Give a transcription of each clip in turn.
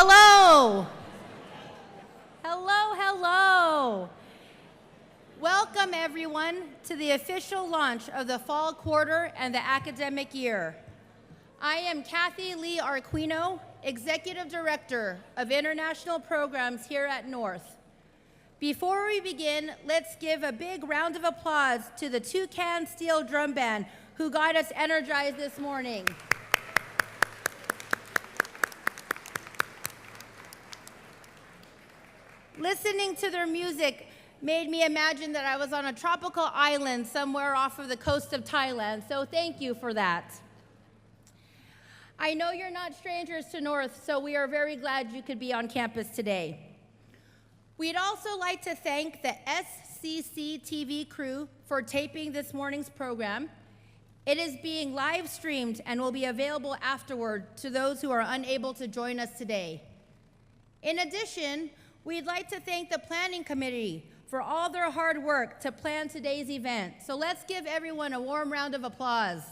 Hello. Hello, hello. Welcome, everyone, to the official launch of the fall quarter and the academic year. I am Cathy Lee Arcuino, Executive Director of International Programs here at North. Before we begin, let's give a big round of applause to the Toucan Steel Drum Band who got us energized this morning. Listening to their music made me imagine that I was on a tropical island somewhere off of the coast of Thailand, so thank you for that. I know you're not strangers to North, so we are very glad you could be on campus today. We'd also like to thank the SCC TV crew for taping this morning's program. It is being live streamed and will be available afterward to those who are unable to join us today. In addition, we'd like to thank the planning committee for all their hard work to plan today's event. So let's give everyone a warm round of applause.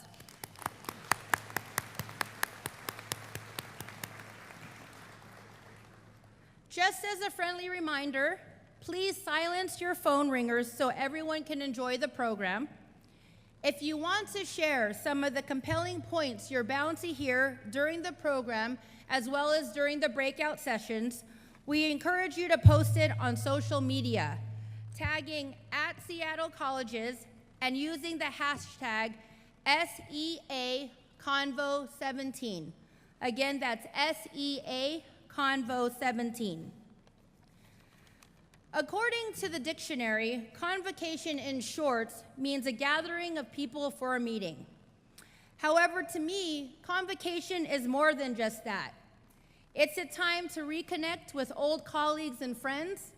Just as a friendly reminder, please silence your phone ringers so everyone can enjoy the program. If you want to share some of the compelling points you're bound to hear during the program, as well as during the breakout sessions, we encourage you to post it on social media, tagging @SeattleColleges and using the hashtag SEAConvo17. Again, that's SEAConvo17. According to the dictionary, convocation in short means a gathering of people for a meeting. However, to me, convocation is more than just that. It's a time to reconnect with old colleagues and friends,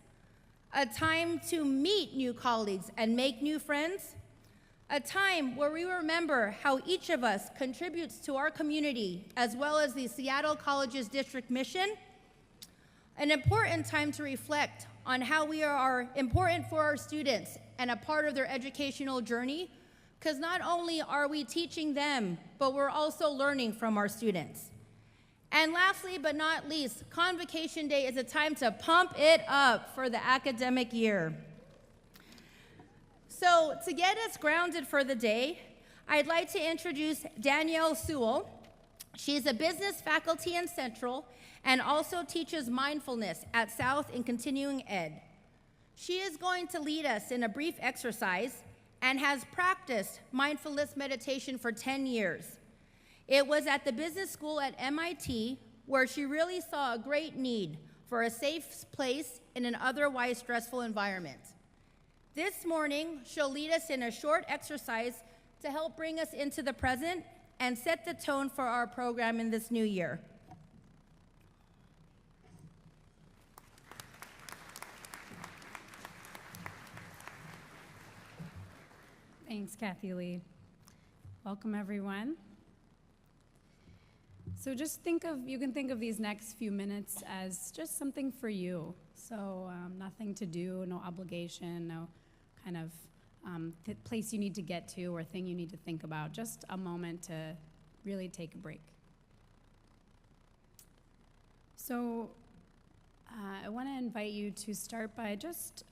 a time to meet new colleagues and make new friends, a time where we remember how each of us contributes to our community as well as the Seattle Colleges District mission, an important time to reflect on how we are important for our students and a part of their educational journey, because not only are we teaching them, but we're also learning from our students. And lastly, but not least, Convocation Day is a time to pump it up for the academic year. So to get us grounded for the day, I'd like to introduce Danielle Sewell. She's a business faculty in Central and also teaches mindfulness at South in Continuing Ed. She is going to lead us in a brief exercise and has practiced mindfulness meditation for 10 years. It was at the business school at MIT where she really saw a great need for a safe place in an otherwise stressful environment. This morning, she'll lead us in a short exercise to help bring us into the present and set the tone for our program in this new year. Thanks, Cathy Lee. Welcome, everyone. So just you can think of these next few minutes as just something for you. So nothing to do, no obligation, no kind of place you need to get to or thing you need to think about. Just a moment to really take a break. So I want to invite you to start by just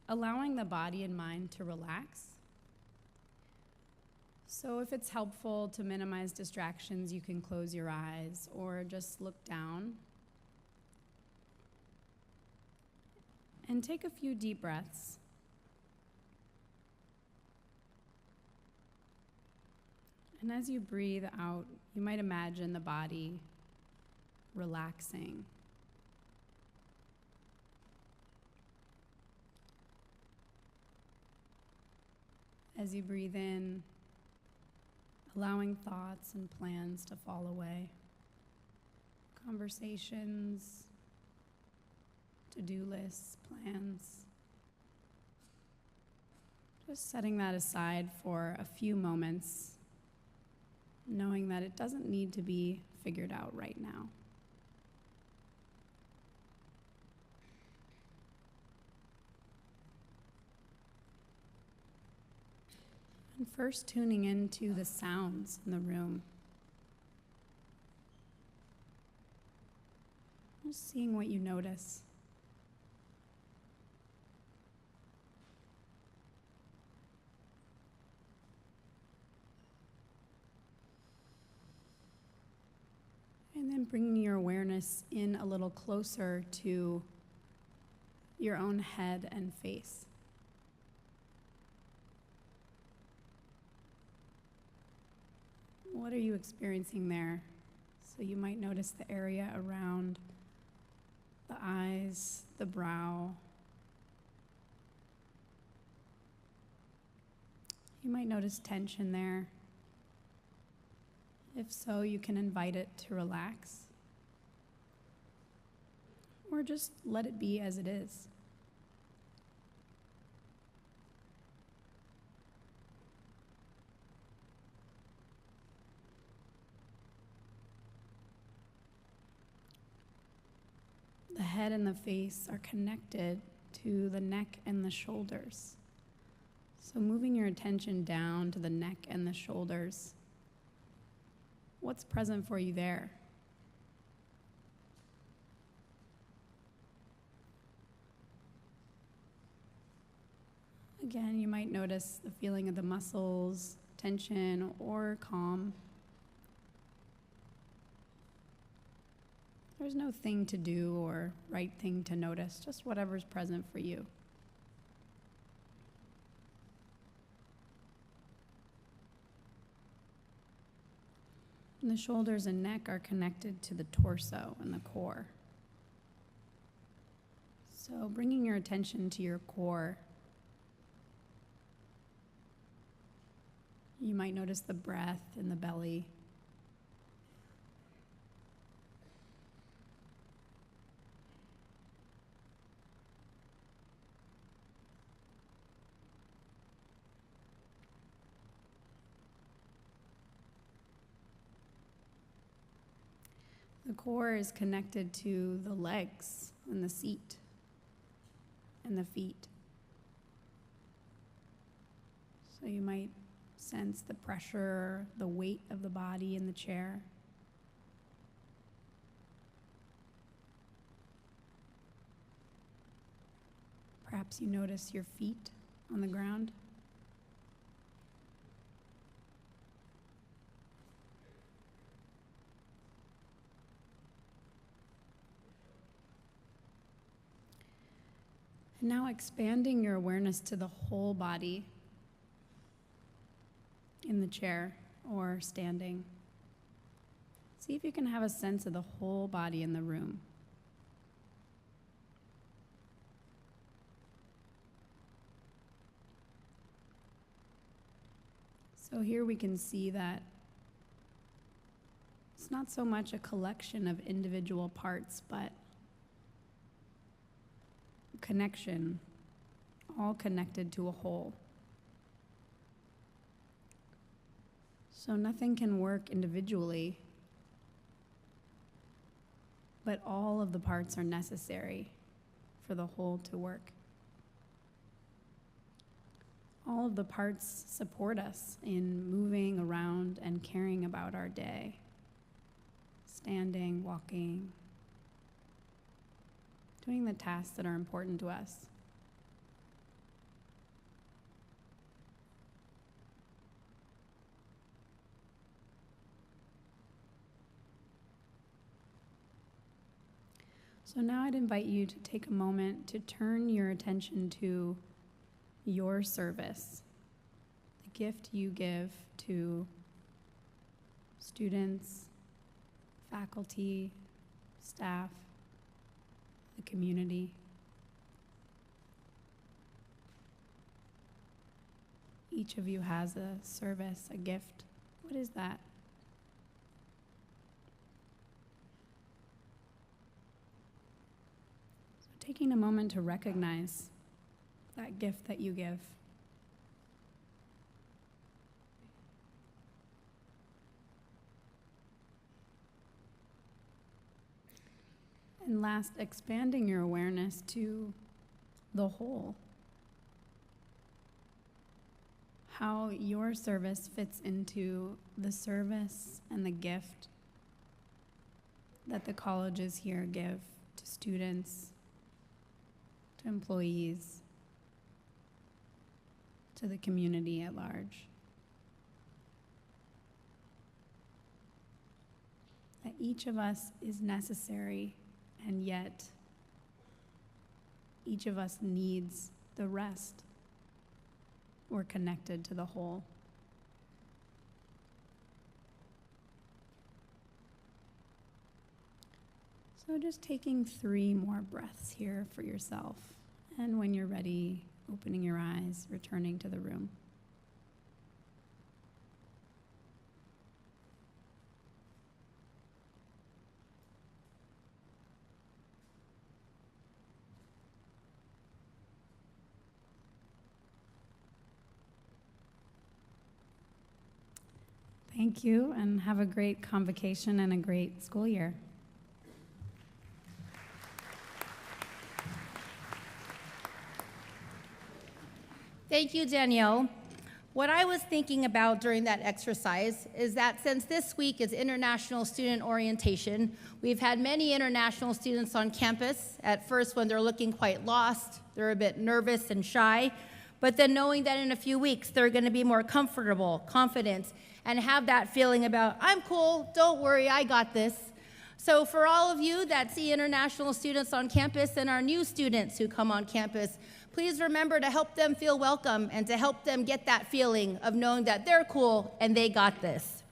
allowing the body and mind to relax. So if it's helpful to minimize distractions, you can close your eyes or just look down. And take a few deep breaths. And as you breathe out, you might imagine the body relaxing. As you breathe in, allowing thoughts and plans to fall away. Conversations, to-do lists, plans. Just setting that aside for a few moments, knowing that it doesn't need to be figured out right now. And first tuning into the sounds in the room. Just seeing what you notice. And then bringing your awareness in a little closer to your own head and face. What are you experiencing there? So you might notice the area around the eyes, the brow. You might notice tension there. If so, you can invite it to relax. Or just let it be as it is. The head and the face are connected to the neck and the shoulders. So moving your attention down to the neck and the shoulders, what's present for you there? Again, you might notice the feeling of the muscles, tension, or calm. There's no thing to do or right thing to notice, just whatever's present for you. And the shoulders and neck are connected to the torso and the core. So bringing your attention to your core, you might notice the breath in the belly. The core is connected to the legs and the seat and the feet. So you might sense the pressure, the weight of the body in the chair. Perhaps you notice your feet on the ground. And now expanding your awareness to the whole body in the chair or standing. See if you can have a sense of the whole body in the room. So here we can see that it's not so much a collection of individual parts, but connection, all connected to a whole. So nothing can work individually, but all of the parts are necessary for the whole to work. All of the parts support us in moving around and caring about our day, standing, walking, doing the tasks that are important to us. So now I'd invite you to take a moment to turn your attention to your service, the gift you give to students, faculty, staff, the community. Each of you has a service, a gift. What is that? So taking a moment to recognize that gift that you give. And last, expanding your awareness to the whole. How your service fits into the service and the gift that the colleges here give to students, to employees, to the community at large. That each of us is necessary, and yet each of us needs the rest. We're connected to the whole. So just taking 3 more breaths here for yourself. And when you're ready, opening your eyes, returning to the room. Thank you, and have a great convocation and a great school year. Thank you, Danielle. What I was thinking about during that exercise is that since this week is International Student Orientation, we've had many international students on campus. At first, when they're looking quite lost, they're a bit nervous and shy, but then knowing that in a few weeks they're going to be more comfortable, confident, and have that feeling about, I'm cool, don't worry, I got this. So for all of you that see international students on campus and our new students who come on campus, please remember to help them feel welcome and to help them get that feeling of knowing that they're cool and they got this.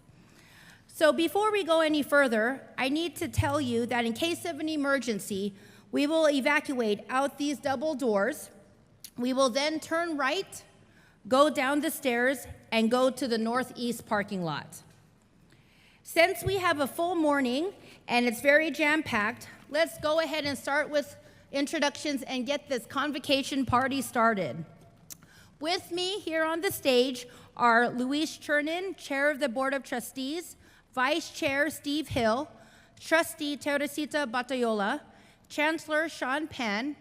So before we go any further, I need to tell you that in case of an emergency, we will evacuate out these double doors. We will then turn right, go down the stairs, and go to the northeast parking lot. Since we have a full morning and it's very jam-packed, let's go ahead and start with introductions and get this convocation party started. With me here on the stage are Luis Chernin, Chair of the Board of Trustees, Vice Chair Steve Hill, Trustee Teresita Batayola, Chancellor Sean Pan,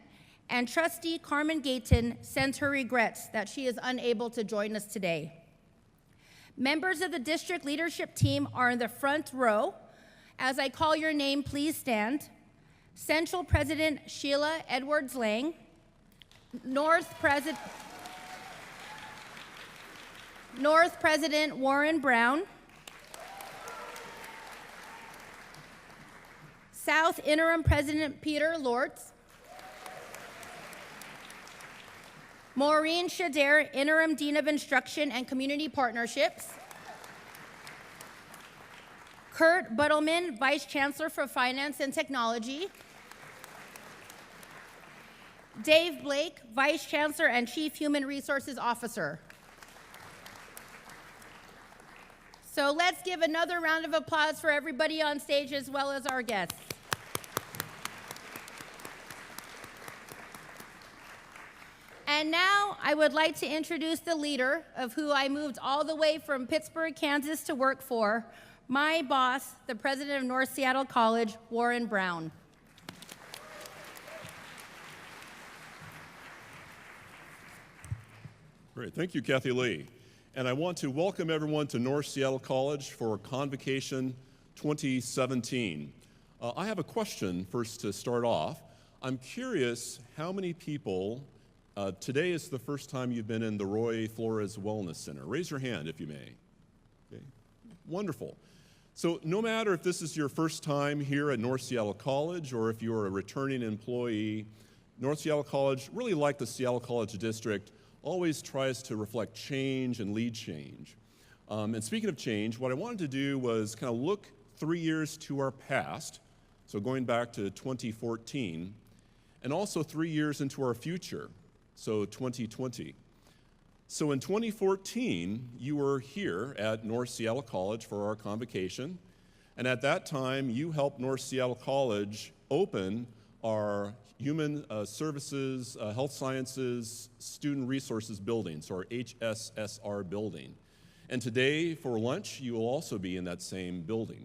and Trustee Carmen Gayton sends her regrets that she is unable to join us today. Members of the district leadership team are in the front row. As I call your name, please stand. Central President Sheila Edwards-Lang, North President Warren Brown, South Interim President Peter Lortz, Maureen Shader, Interim Dean of Instruction and Community Partnerships, Kurt Buttleman, Vice Chancellor for Finance and Technology, Dave Blake, Vice Chancellor and Chief Human Resources Officer. So let's give another round of applause for everybody on stage as well as our guests. And now I would like to introduce the leader of who I moved all the way from Pittsburgh, Kansas to work for, my boss, the president of North Seattle College, Warren Brown. Great, thank you, Cathy Lee. And I want to welcome everyone to North Seattle College for Convocation 2017. I have a question first to start off. I'm curious how many people, today is the first time you've been in the Roy Flores Wellness Center. Raise your hand if you may. Okay. Wonderful. So no matter if this is your first time here at North Seattle College or if you're a returning employee, North Seattle College, really like the Seattle College District, always tries to reflect change and lead change. And speaking of change, what I wanted to do was kind of look 3 years to our past, so going back to 2014, and also 3 years into our future, so 2020. So in 2014, you were here at North Seattle College for our convocation, and at that time, you helped North Seattle College open our Human Services, Health Sciences, Student Resources building, so our HSSR building. And today, for lunch, you will also be in that same building.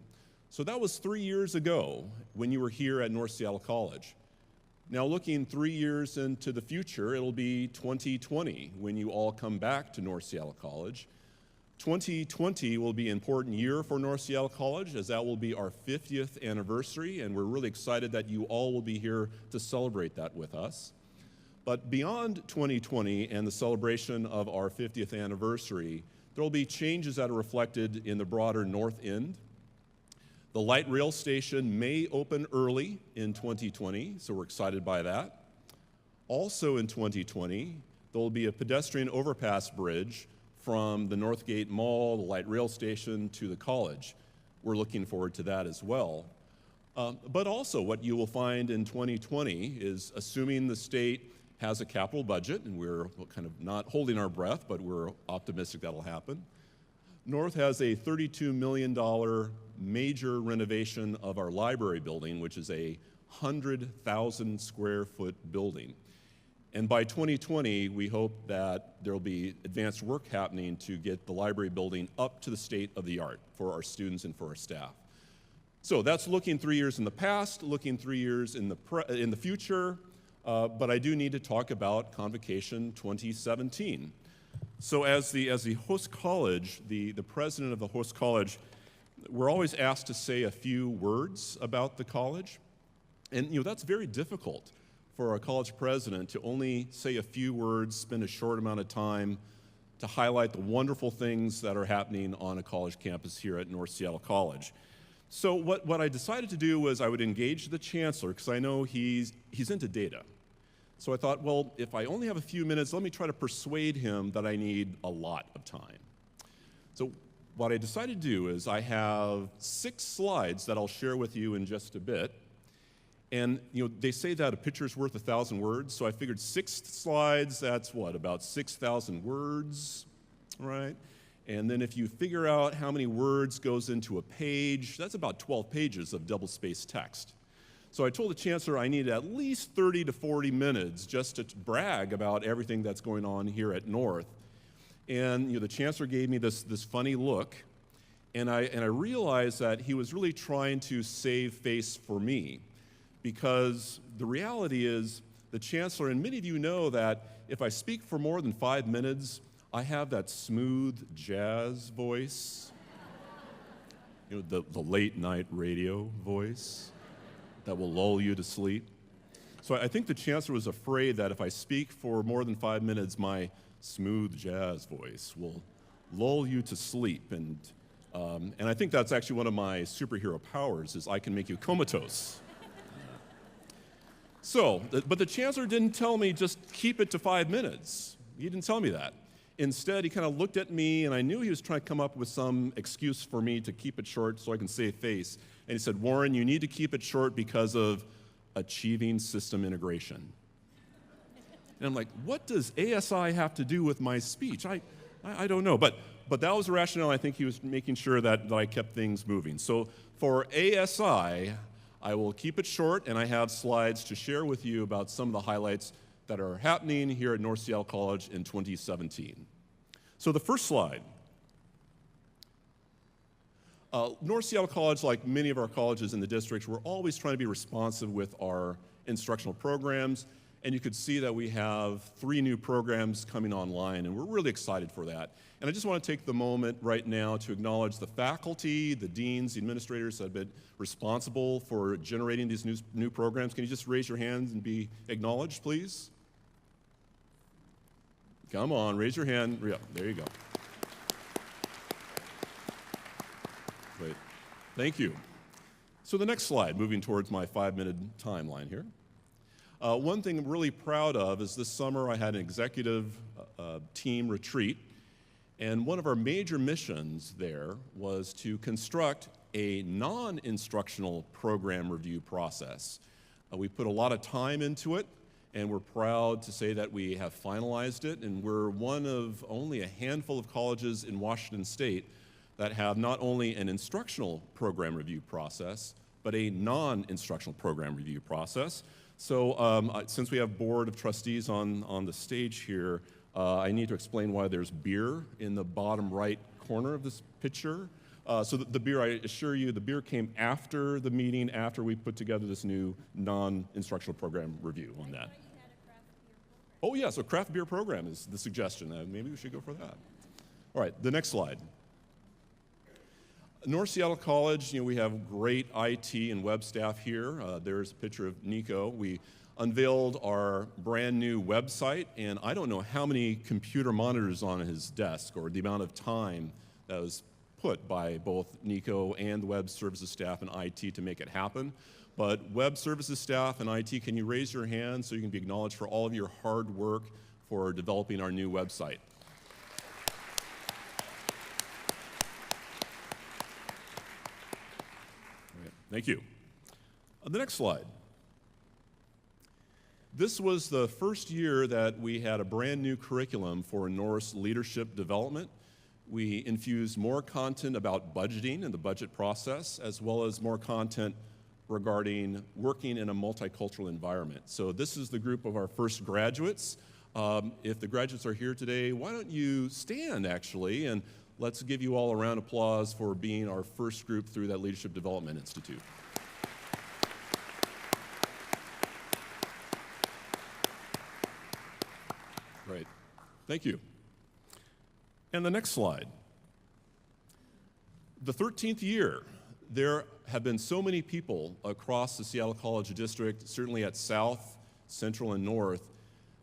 So that was 3 years ago when you were here at North Seattle College. Now looking 3 years into the future, it'll be 2020 when you all come back to North Seattle College. 2020 will be an important year for North Seattle College, as that will be our 50th anniversary, and we're really excited that you all will be here to celebrate that with us. But beyond 2020 and the celebration of our 50th anniversary, there will be changes that are reflected in the broader North End. The light rail station may open early in 2020, so we're excited by that. Also in 2020, there will be a pedestrian overpass bridge from the Northgate Mall, the light rail station, to the college. We're looking forward to that as well. But also what you will find in 2020 is, assuming the state has a capital budget, and we're kind of not holding our breath, but we're optimistic that'll happen. North has a $32 million major renovation of our library building, which is a 100,000 square foot building. And by 2020, we hope that there will be advanced work happening to get the library building up to the state of the art for our students and for our staff. So that's looking 3 years in the past, looking 3 years in the future, but I do need to talk about Convocation 2017. So as the host college, the president of the host college, we're always asked to say a few words about the college. And that's very difficult for a college president to only say a few words, spend a short amount of time to highlight the wonderful things that are happening on a college campus here at North Seattle College. So what I decided to do was I would engage the chancellor, because I know he's into data. So I thought, well, if I only have a few minutes, let me try to persuade him that I need a lot of time. So what I decided to do is I have 6 slides that I'll share with you in just a bit. And they say that a picture's worth 1,000 words, so I figured 6 slides, that's what, about 6,000 words, right? And then if you figure out how many words goes into a page, that's about 12 pages of double-spaced text. So I told the chancellor I needed at least 30 to 40 minutes just to brag about everything that's going on here at North. And the chancellor gave me this funny look, and I realized that he was really trying to save face for me. Because the reality is, the chancellor, and many of you know that if I speak for more than 5 minutes, I have that smooth jazz voice, the late night radio voice that will lull you to sleep. So I think the chancellor was afraid that if I speak for more than 5 minutes, my smooth jazz voice will lull you to sleep. And I think that's actually one of my superhero powers, is I can make you comatose. So, but the chancellor didn't tell me just keep it to 5 minutes. He didn't tell me that. Instead, he kind of looked at me, and I knew he was trying to come up with some excuse for me to keep it short so I can save face. And he said, Warren, you need to keep it short because of achieving system integration. And I'm like, what does ASI have to do with my speech? I don't know. But that was the rationale. I think he was making sure that I kept things moving. So for ASI, I will keep it short, and I have slides to share with you about some of the highlights that are happening here at North Seattle College in 2017. So the first slide. North Seattle College, like many of our colleges in the district, we're always trying to be responsive with our instructional programs, and you could see that we have 3 new programs coming online, and we're really excited for that. And I just want to take the moment right now to acknowledge the faculty, the deans, the administrators that have been responsible for generating these new programs. Can you just raise your hands and be acknowledged, please? Come on, raise your hand. Yeah, there you go. Great. Thank you. So the next slide, moving towards my 5-minute timeline here. One thing I'm really proud of is this summer I had an executive team retreat, and one of our major missions there was to construct a non-instructional program review process. We put a lot of time into it, and we're proud to say that we have finalized it, and we're one of only a handful of colleges in Washington State that have not only an instructional program review process, but a non-instructional program review process. So since we have board of trustees on the stage here, I need to explain why there's beer in the bottom right corner of this picture. So the beer, I assure you, the beer came after the meeting, after we put together this new non-instructional program review on that. Oh yeah, so craft beer program is the suggestion. Maybe we should go for that. All right, the next slide. North Seattle College, we have great IT and web staff here. There's a picture of Nico. We unveiled our brand new website, and I don't know how many computer monitors on his desk or the amount of time that was put by both Nico and the web services staff and IT to make it happen. But web services staff and IT, can you raise your hand so you can be acknowledged for all of your hard work for developing our new website? Thank you. The next slide. This was the first year that we had a brand new curriculum for North's leadership development. We infused more content about budgeting and the budget process, as well as more content regarding working in a multicultural environment. So this is the group of our first graduates. If the graduates are here today, why don't you stand, actually, and let's give you all a round of applause for being our first group through that Leadership Development Institute. Great. Thank you. And the next slide. The 13th year, there have been so many people across the Seattle College District, certainly at South, Central, and North,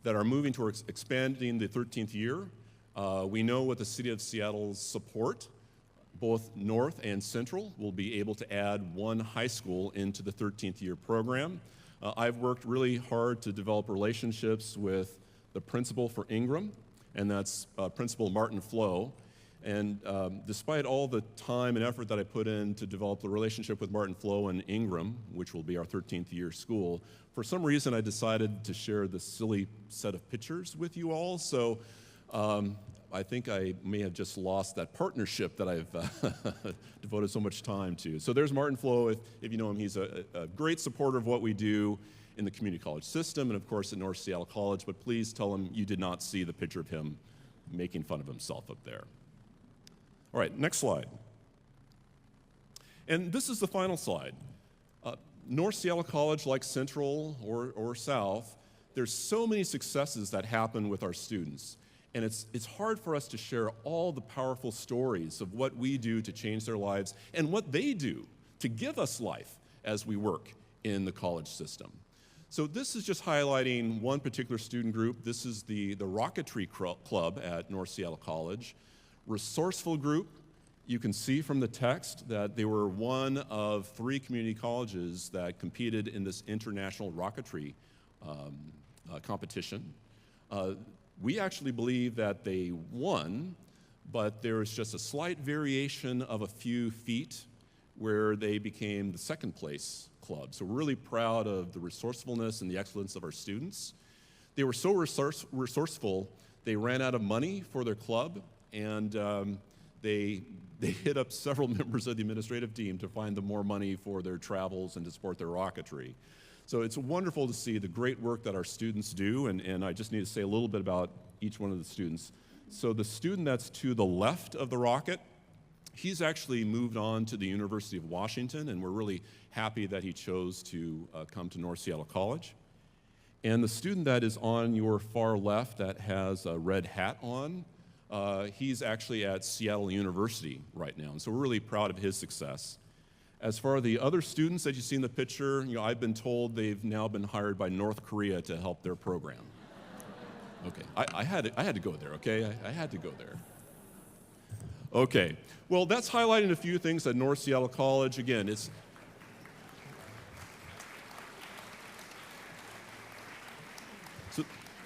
that are moving towards expanding the 13th year. We know with the City of Seattle's support, both North and Central will be able to add one high school into the 13th year program. I've worked really hard to develop relationships with the principal for Ingram, and that's Principal Martin Flo. And despite all the time and effort that I put in to develop the relationship with Martin Flo and Ingram, which will be our 13th year school, for some reason I decided to share this silly set of pictures with you all. So I think I may have just lost that partnership that I've devoted so much time to. So there's Martin Flo. If you know him, he's a great supporter of what we do in the community college system and, of course, at North Seattle College. But please tell him you did not see the picture of him making fun of himself up there. All right, next slide. And this is the final slide. North Seattle College, like Central or South, there's so many successes that happen with our students. And it's hard for us to share all the powerful stories of what we do to change their lives and what they do to give us life as we work in the college system. So this is just highlighting one particular student group. This is the Rocketry Club at North Seattle College. Resourceful group. You can see from the text that they were one of 3 community colleges that competed in this international rocketry competition. We actually believe that they won, but there was just a slight variation of a few feet where they became the second place club. So we're really proud of the resourcefulness and the excellence of our students. They were so resourceful, they ran out of money for their club, and they hit up several members of the administrative team to find them more money for their travels and to support their rocketry. So it's wonderful to see the great work that our students do, and I just need to say a little bit about each one of the students. So the student that's to the left of the rocket, he's actually moved on to the University of Washington, and we're really happy that he chose to come to North Seattle College. And the student that is on your far left that has a red hat on, he's actually at Seattle University right now, and so we're really proud of his success. As far as the other students that you see in the picture, I've been told they've now been hired by North Korea to help their program. Okay, I had to go there, okay? I had to go there. Okay, well, that's highlighting a few things at North Seattle College. Again,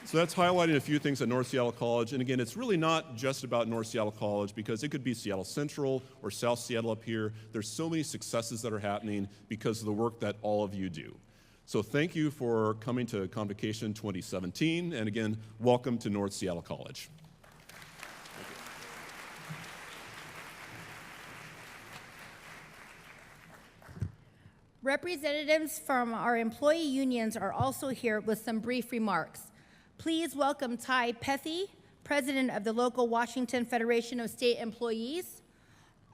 So that's highlighting a few things at North Seattle College. And again, it's really not just about North Seattle College, because it could be Seattle Central or South Seattle up here. There's so many successes that are happening because of the work that all of you do. So thank you for coming to Convocation 2017. And again, welcome to North Seattle College. Representatives from our employee unions are also here with some brief remarks. Please welcome Ty Pethy, President of the local Washington Federation of State Employees,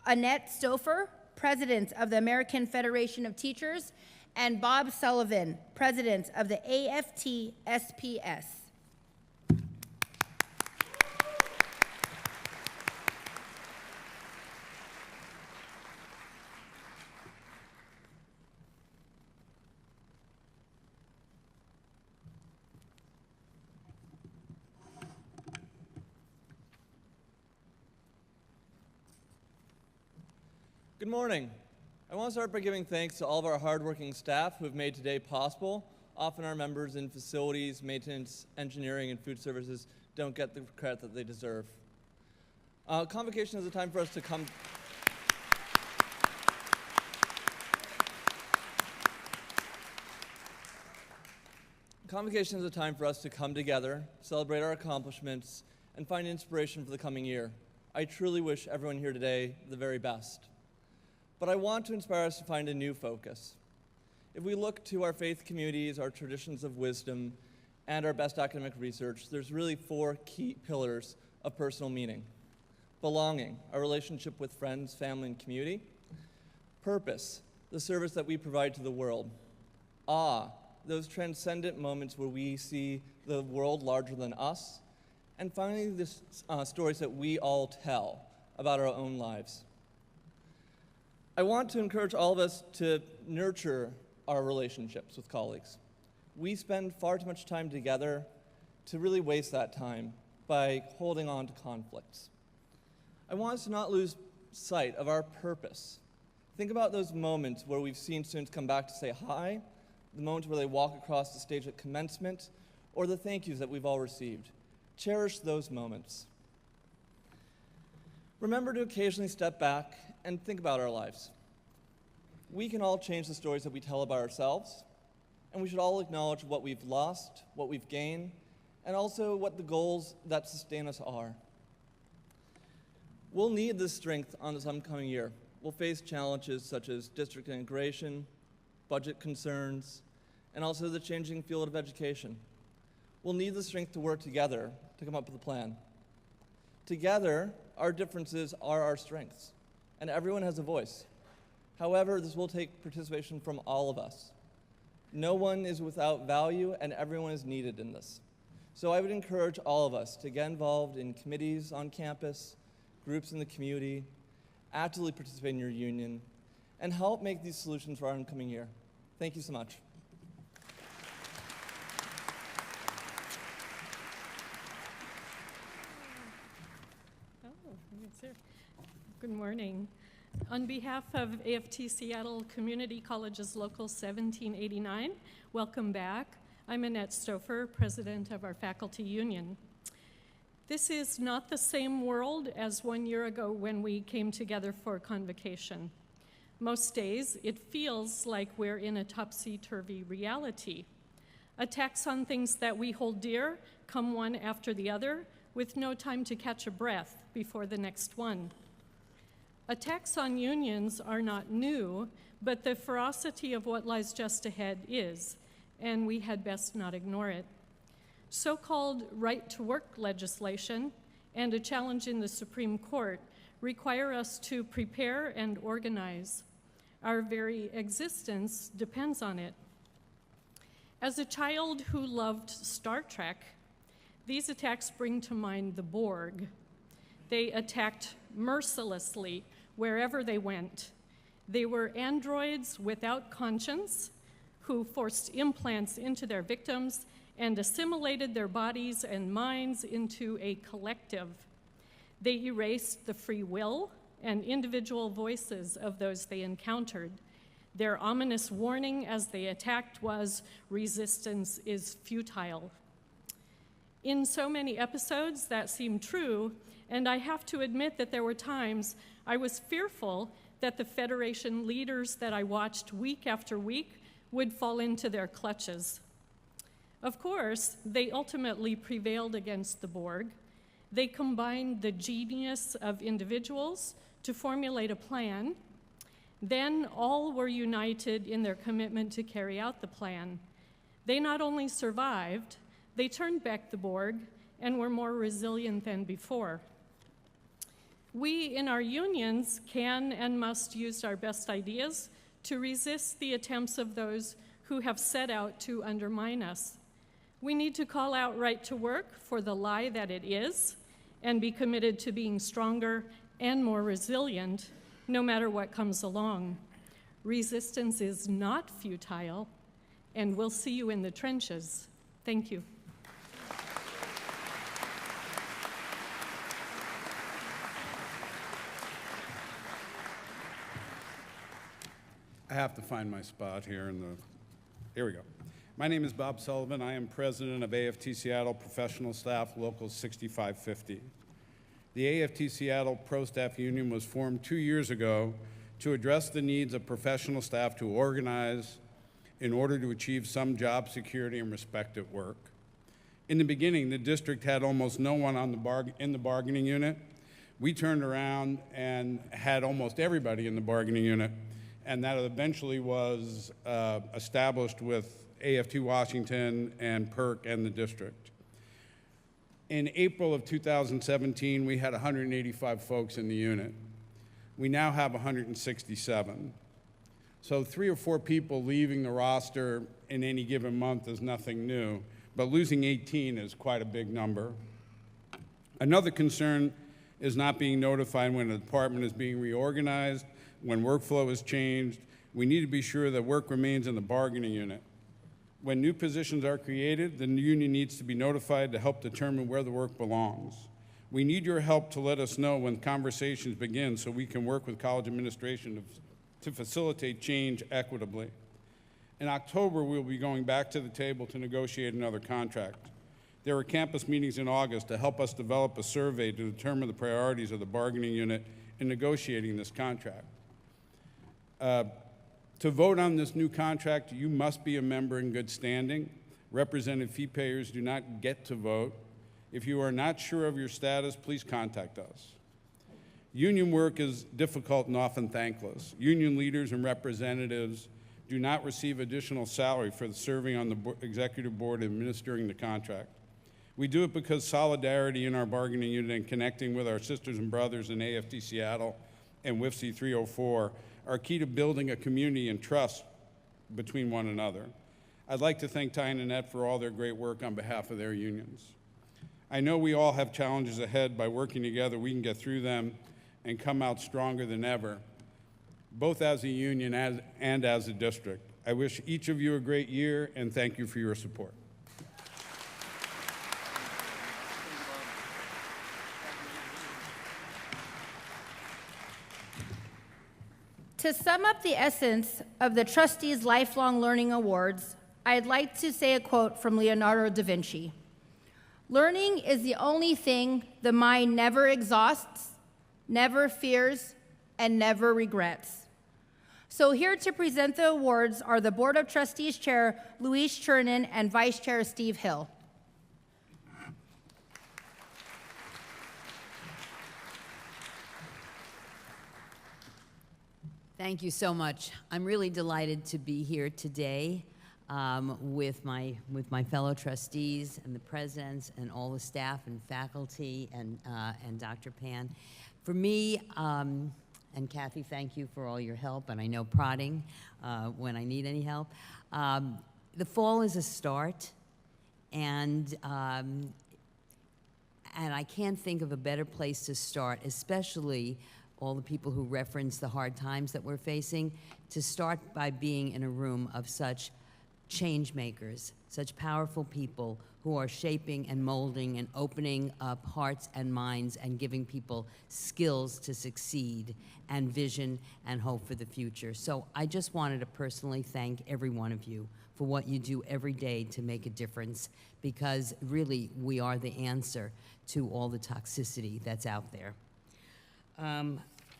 Annette Stouffer, President of the American Federation of Teachers, and Bob Sullivan, President of the AFT-SPS. Good morning. I want to start by giving thanks to all of our hardworking staff who have made today possible. Often our members in facilities, maintenance, engineering, and food services don't get the credit that they deserve. Convocation is a time for us to come Convocation is a time for us to come together, celebrate our accomplishments, and find inspiration for the coming year. I truly wish everyone here today the very best. But I want to inspire us to find a new focus. If we look to our faith communities, our traditions of wisdom, and our best academic research, there's really 4 key pillars of personal meaning. Belonging, our relationship with friends, family, and community. Purpose, the service that we provide to the world. Awe, those transcendent moments where we see the world larger than us. And finally, the stories that we all tell about our own lives. I want to encourage all of us to nurture our relationships with colleagues. We spend far too much time together to really waste that time by holding on to conflicts. I want us to not lose sight of our purpose. Think about those moments where we've seen students come back to say hi, the moments where they walk across the stage at commencement, or the thank yous that we've all received. Cherish those moments. Remember to occasionally step back and think about our lives. We can all change the stories that we tell about ourselves, and we should all acknowledge what we've lost, what we've gained, and also what the goals that sustain us are. We'll need this strength on this upcoming year. We'll face challenges such as district integration, budget concerns, and also the changing field of education. We'll need the strength to work together to come up with a plan. Together, our differences are our strengths, and everyone has a voice. However, this will take participation from all of us. No one is without value, and everyone is needed in this. So I would encourage all of us to get involved in committees on campus, groups in the community, actively participate in your union, and help make these solutions for our incoming year. Thank you so much. Good morning. On behalf of AFT Seattle Community College's Local 1789, welcome back. I'm Annette Stouffer, president of our faculty union. This is not the same world as 1 year ago when we came together for Convocation. Most days, it feels like we're in a topsy-turvy reality. Attacks on things that we hold dear come one after the other, with no time to catch a breath before the next one. Attacks on unions are not new, but the ferocity of what lies just ahead is, and we had best not ignore it. So-called right-to-work legislation and a challenge in the Supreme Court require us to prepare and organize. Our very existence depends on it. As a child who loved Star Trek, these attacks bring to mind the Borg. They attacked mercilessly wherever they went. They were androids without conscience who forced implants into their victims and assimilated their bodies and minds into a collective. They erased the free will and individual voices of those they encountered. Their ominous warning as they attacked was, "Resistance is futile." In so many episodes, that seemed true, and I have to admit that there were times I was fearful that the Federation leaders that I watched week after week would fall into their clutches. Of course, they ultimately prevailed against the Borg. They combined the genius of individuals to formulate a plan. Then all were united in their commitment to carry out the plan. They not only survived, they turned back the Borg and were more resilient than before. We in our unions can and must use our best ideas to resist the attempts of those who have set out to undermine us. We need to call out right to work for the lie that it is and be committed to being stronger and more resilient no matter what comes along. Resistance is not futile, and we'll see you in the trenches. Thank you. have to find my spot here here we go. My name is Bob Sullivan. I am president of AFT Seattle Professional Staff Local 6550. The AFT Seattle Pro Staff Union was formed 2 years ago to address the needs of professional staff to organize in order to achieve some job security and respect at work. In the beginning, the district had almost no one in the bargaining unit. We turned around and had almost everybody in the bargaining unit, and that eventually was established with AFT Washington and PERC and the district. In April of 2017, we had 185 folks in the unit. We now have 167. So 3 or 4 people leaving the roster in any given month is nothing new, but losing 18 is quite a big number. Another concern is not being notified when a department is being reorganized, when workflow is changed. We need to be sure that work remains in the bargaining unit. When new positions are created, the union needs to be notified to help determine where the work belongs. We need your help to let us know when conversations begin so we can work with college administration to facilitate change equitably. In October, we'll be going back to the table to negotiate another contract. There are campus meetings in August to help us develop a survey to determine the priorities of the bargaining unit in negotiating this contract. To vote on this new contract, you must be a member in good standing. Represented fee payers do not get to vote. If you are not sure of your status, please contact us. Union work is difficult and often thankless. Union leaders and representatives do not receive additional salary for serving on the executive board administering the contract. We do it because solidarity in our bargaining unit and connecting with our sisters and brothers in AFT Seattle and WFC 304 are key to building a community and trust between one another. I'd like to thank Ty and Annette for all their great work on behalf of their unions. I know we all have challenges ahead. By working together, we can get through them and come out stronger than ever, both as a union and as a district. I wish each of you a great year, and thank you for your support. To sum up the essence of the Trustees Lifelong Learning Awards, I'd like to say a quote from Leonardo da Vinci. "Learning is the only thing the mind never exhausts, never fears, and never regrets." So here to present the awards are the Board of Trustees Chair Louise Chernin and Vice Chair Steve Hill. Thank you so much. I'm really delighted to be here today with my fellow trustees and the presidents and all the staff and faculty and Dr. Pan. For me, and Cathy, thank you for all your help, and I know prodding when I need any help. The fall is a start, and I can't think of a better place to start, especially all the people who reference the hard times that we're facing, to start by being in a room of such change makers, such powerful people who are shaping and molding and opening up hearts and minds and giving people skills to succeed and vision and hope for the future. So I just wanted to personally thank every one of you for what you do every day to make a difference, because really we are the answer to all the toxicity that's out there.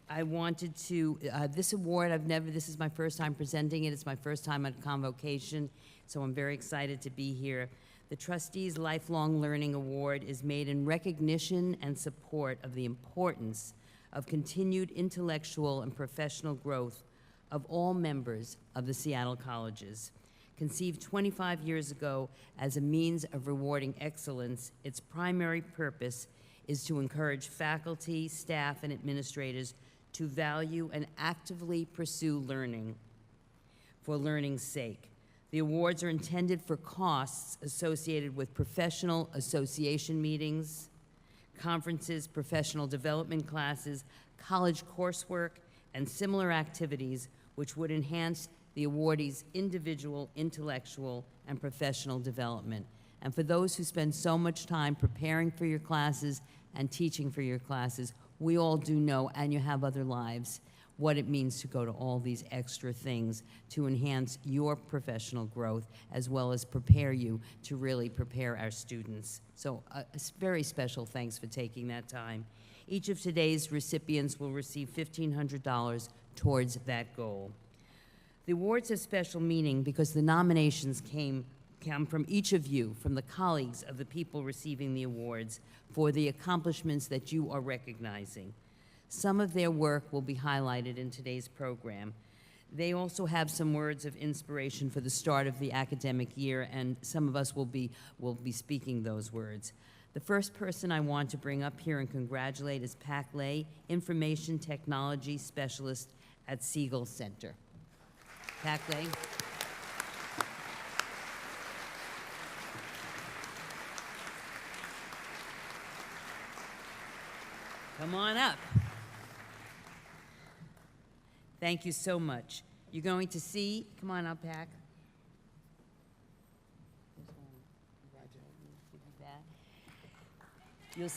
I wanted to, this award, this is my first time presenting it. It's my first time at Convocation, so I'm very excited to be here. The Trustees Lifelong Learning Award is made in recognition and support of the importance of continued intellectual and professional growth of all members of the Seattle colleges. Conceived 25 years ago as a means of rewarding excellence, its primary purpose is to encourage faculty, staff, and administrators to value and actively pursue learning for learning's sake. The awards are intended for costs associated with professional association meetings, conferences, professional development classes, college coursework, and similar activities which would enhance the awardee's individual, intellectual, and professional development. And for those who spend so much time preparing for your classes and teaching for your classes, we all do know, and you have other lives, what it means to go to all these extra things to enhance your professional growth, as well as prepare you to really prepare our students. So a very special thanks for taking that time. Each of today's recipients will receive $1,500 towards that goal. The awards have special meaning because the nominations come from each of you, from the colleagues of the people receiving the awards, for the accomplishments that you are recognizing. Some of their work will be highlighted in today's program. They also have some words of inspiration for the start of the academic year, and some of us will be speaking those words. The first person I want to bring up here and congratulate is Pak Lay, Information Technology Specialist at Siegel Center. Pak Lay. Come on up. Thank you so much. You're going to see, come on up, Pak. You'll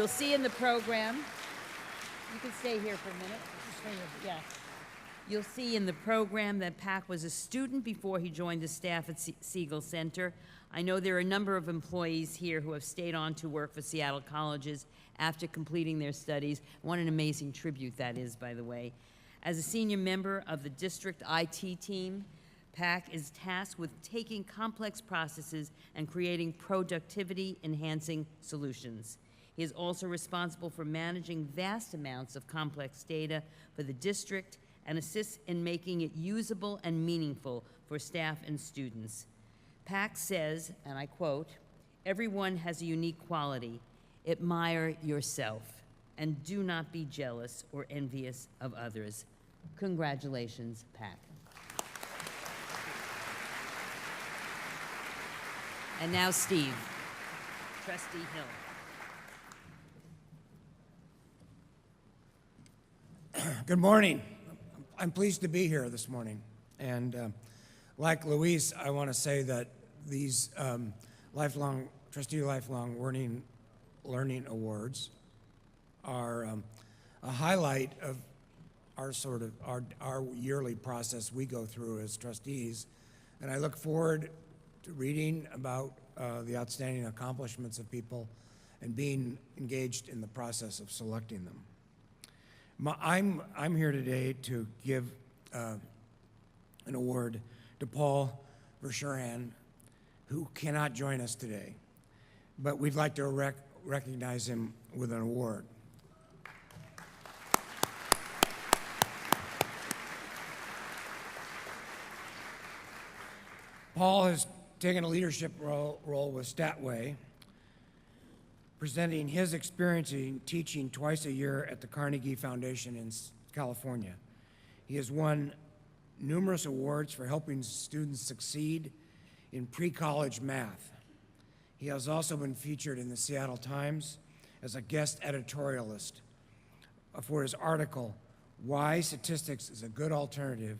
see in the program. You can stay here for a minute. Yeah. You'll see in the program that Pak was a student before he joined the staff at Siegel Center. I know there are a number of employees here who have stayed on to work for Seattle colleges after completing their studies. What an amazing tribute that is, by the way. As a senior member of the district IT team, Pak is tasked with taking complex processes and creating productivity-enhancing solutions. He is also responsible for managing vast amounts of complex data for the district and assists in making it usable and meaningful for staff and students. Pak says, and I quote, "Everyone has a unique quality. Admire yourself, and do not be jealous or envious of others." Congratulations, Pak. And now Steve, Trustee Hill. Good morning. I'm pleased to be here this morning. And like Luis, I want to say that these Trustee Lifelong Learning Awards are a highlight of our yearly process we go through as trustees. And I look forward to reading about the outstanding accomplishments of people and being engaged in the process of selecting them. I'm here today to give an award to Paul Verschuran, who cannot join us today, but we'd like to recognize him with an award. Paul has taken a leadership role with Statway, presenting his experience in teaching twice a year at the Carnegie Foundation in California. He has won numerous awards for helping students succeed in pre-college math. He has also been featured in the Seattle Times as a guest editorialist for his article, "Why Statistics is a Good Alternative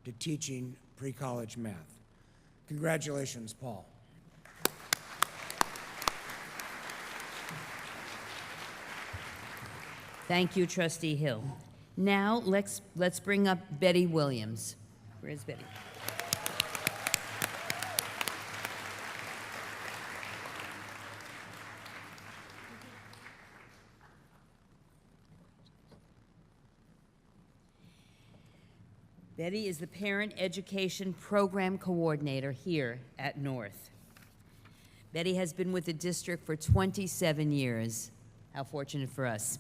to Teaching Pre-College Math." Congratulations, Paul. Thank you, Trustee Hill. Now, let's bring up Betty Williams. Where's Betty? Betty is the Parent Education Program Coordinator here at North. Betty has been with the district for 27 years. How fortunate for us.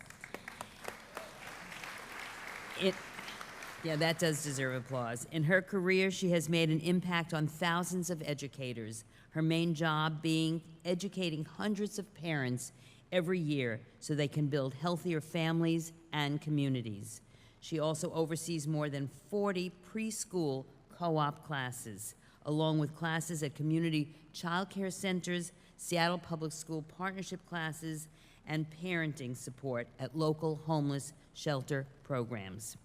Yeah, that does deserve applause. In her career, she has made an impact on thousands of educators, her main job being educating hundreds of parents every year so they can build healthier families and communities. She also oversees more than 40 preschool co-op classes, along with classes at community child care centers, Seattle Public School partnership classes, and parenting support at local homeless shelter programs.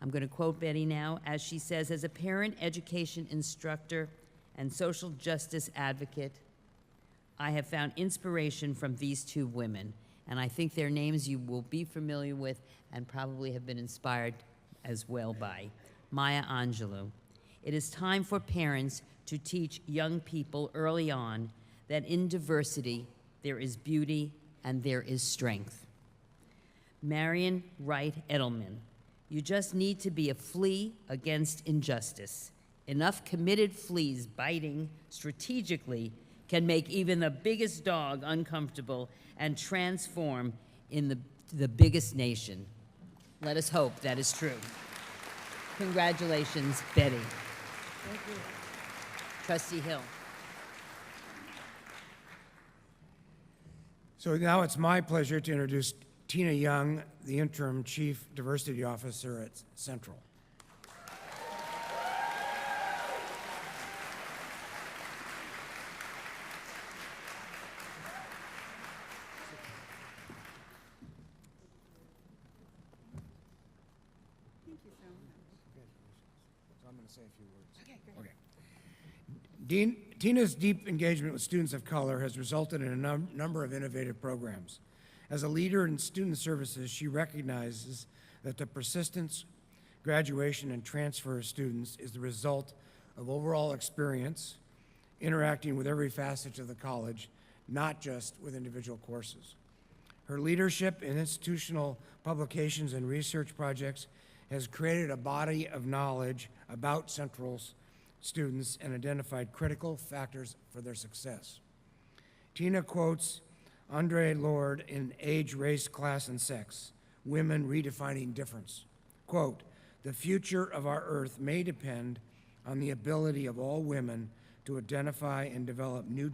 I'm going to quote Betty now, as she says, "As a parent education instructor and social justice advocate, I have found inspiration from these two women, and I think their names you will be familiar with and probably have been inspired as well by. Maya Angelou. It is time for parents to teach young people early on that in diversity there is beauty and there is strength. Marion Wright Edelman. You just need to be a flea against injustice. Enough committed fleas biting strategically can make even the biggest dog uncomfortable and transform in the biggest nation. Let us hope that is true. Congratulations, Betty. Thank you. Trustee Hill. So now it's my pleasure to introduce Tina Young, the Interim Chief Diversity Officer at Central. So I'm going to say a few words. Okay, great. Okay. Tina's deep engagement with students of color has resulted in a number of innovative programs. As a leader in student services, she recognizes that the persistence, graduation, and transfer of students is the result of overall experience, interacting with every facet of the college, not just with individual courses. Her leadership in institutional publications and research projects has created a body of knowledge about Central's students and identified critical factors for their success. Tina quotes Andre Lorde in Age, Race, Class, and Sex, Women Redefining Difference. Quote, "The future of our earth may depend on the ability of all women to identify and develop new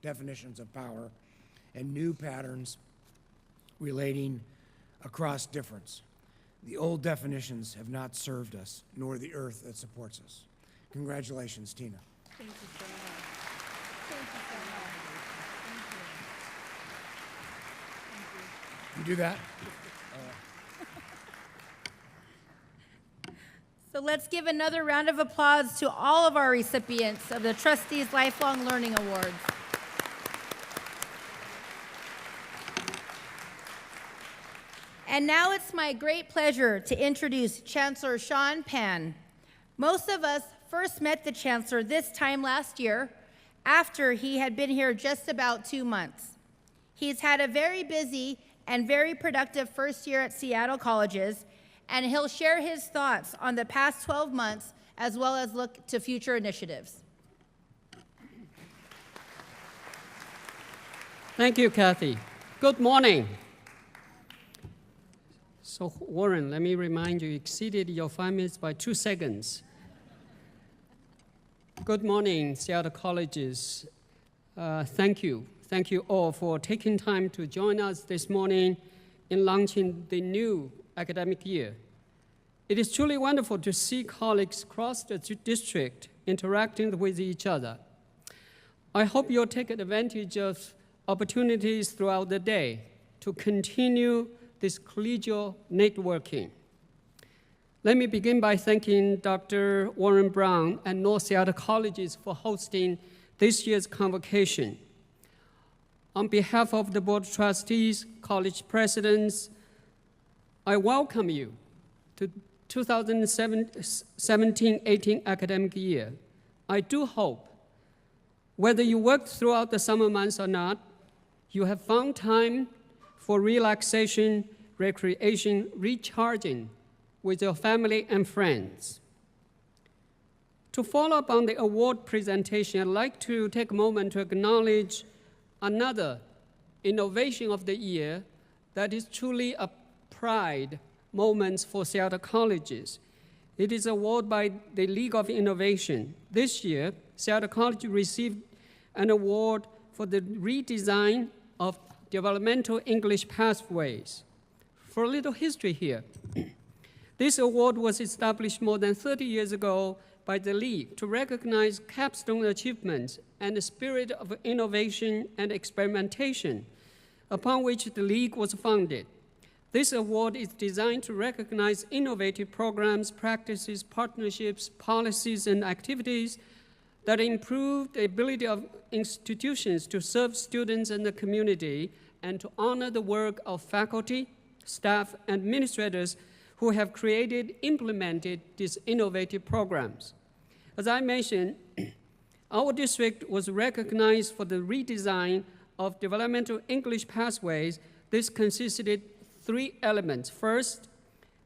definitions of power and new patterns relating across difference. The old definitions have not served us, nor the earth that supports us." Congratulations, Tina. Thank you so much. Thank you so much. You do that? So let's give another round of applause to all of our recipients of the Trustees Lifelong Learning Awards. And now it's my great pleasure to introduce Chancellor Sean Pan. Most of us first met the Chancellor this time last year after he had been here just about 2 months. He's had a very busy and very productive first year at Seattle colleges, and he'll share his thoughts on the past 12 months as well as look to future initiatives. Thank you, Kathy. Good morning. So, Warren, let me remind you, exceeded your 5 minutes by 2 seconds. Good morning, Seattle colleges. Thank you. Thank you all for taking time to join us this morning in launching the new academic year. It is truly wonderful to see colleagues across the district interacting with each other. I hope you'll take advantage of opportunities throughout the day to continue this collegial networking. Let me begin by thanking Dr. Warren Brown and North Seattle Colleges for hosting this year's convocation. On behalf of the Board of Trustees, college presidents, I welcome you to 2017-18 academic year. I do hope, whether you worked throughout the summer months or not, you have found time for relaxation, recreation, recharging with your family and friends. To follow up on the award presentation, I'd like to take a moment to acknowledge another innovation of the year that is truly a pride moment for Seattle colleges. It is an award by the League of Innovation. This year, Seattle College received an award for the redesign of developmental English pathways. For a little history here, this award was established more than 30 years ago by the League to recognize capstone achievements and the spirit of innovation and experimentation upon which the League was founded. This award is designed to recognize innovative programs, practices, partnerships, policies, and activities that improve the ability of institutions to serve students and the community and to honor the work of faculty, staff, and administrators who have implemented these innovative programs. As I mentioned, our district was recognized for the redesign of developmental English pathways. This consisted 3 elements. First,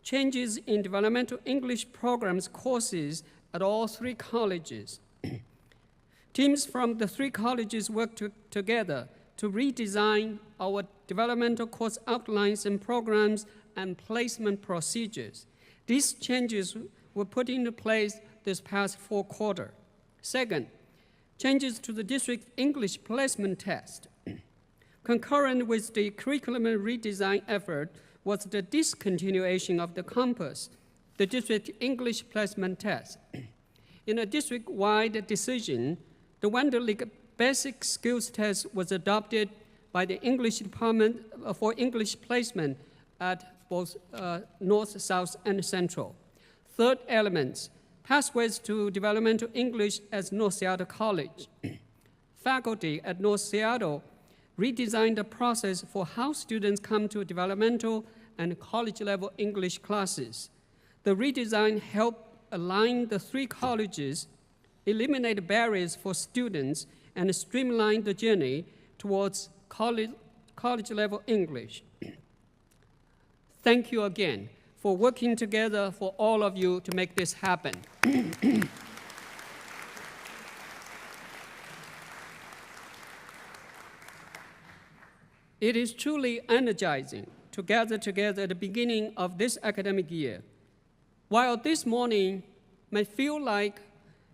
changes in developmental English programs courses at all 3 colleges. Teams from the 3 colleges worked together to redesign our developmental course outlines and programs and placement procedures. These changes were put into place this past 4th quarter. Second, changes to the district English placement test. Concurrent with the curriculum redesign effort was the discontinuation of the Compass, the district English placement test. In a district-wide decision, the Wonderlic Basic Skills Test was adopted by the English Department for English placement at both North, South, and Central. Third element, pathways to developmental English at North Seattle College. Faculty at North Seattle redesigned the process for how students come to developmental and college-level English classes. The redesign helped align the 3 colleges, eliminate barriers for students, and streamline the journey towards college-level English. Thank you again for working together for all of you to make this happen. It is truly energizing to gather together at the beginning of this academic year. While this morning may feel like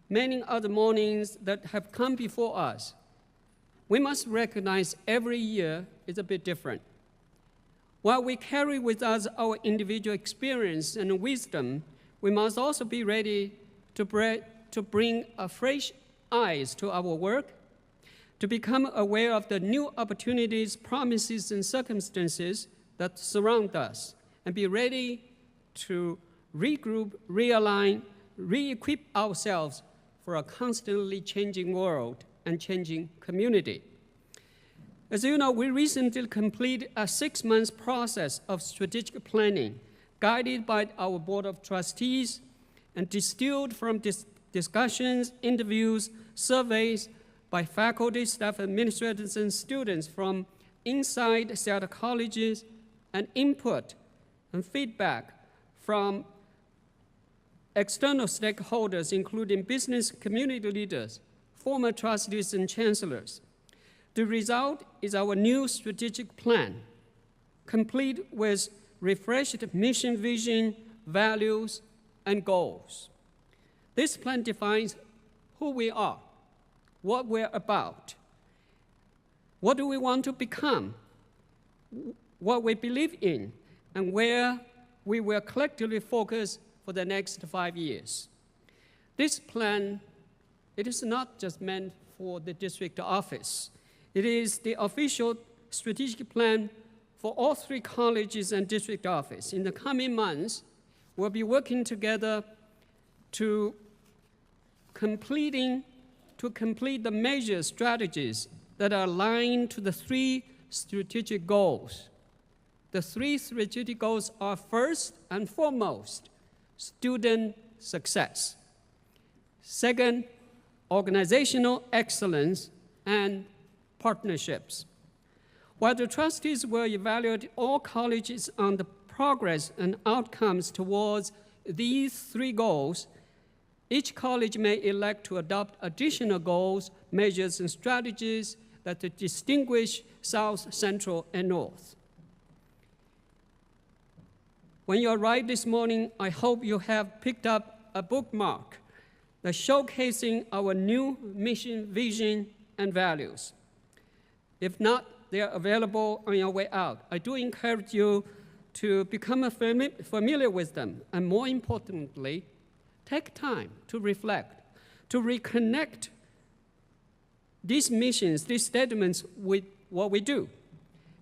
many other mornings that have come before us, we must recognize every year is a bit different. While we carry with us our individual experience and wisdom, we must also be ready to bring a fresh eyes to our work, to become aware of the new opportunities, promises, and circumstances that surround us, and be ready to regroup, realign, re-equip ourselves for a constantly changing world and changing community. As you know, we recently completed a 6-month process of strategic planning, guided by our Board of Trustees and distilled from discussions, interviews, surveys by faculty, staff, administrators, and students from inside Seattle colleges, and input and feedback from external stakeholders, including business community leaders, former trustees, and chancellors. The result is our new strategic plan, complete with refreshed mission, vision, values, and goals. This plan defines who we are, what we're about, what do we want to become, what we believe in, and where we will collectively focus for the next 5 years. This plan, it is not just meant for the district office. It is the official strategic plan for all 3 colleges and district office. In the coming months, we'll be working together to complete the major strategies that are aligned to the 3 strategic goals. The 3 strategic goals are first and foremost, student success. Second, organizational excellence and partnerships. While the trustees will evaluate all colleges on the progress and outcomes towards these 3 goals, each college may elect to adopt additional goals, measures, and strategies that distinguish South, Central, and North. When you arrived this morning, I hope you have picked up a bookmark that's showcasing our new mission, vision, and values. If not, they are available on your way out. I do encourage you to become familiar with them, and more importantly, take time to reflect, to reconnect these missions, these statements with what we do.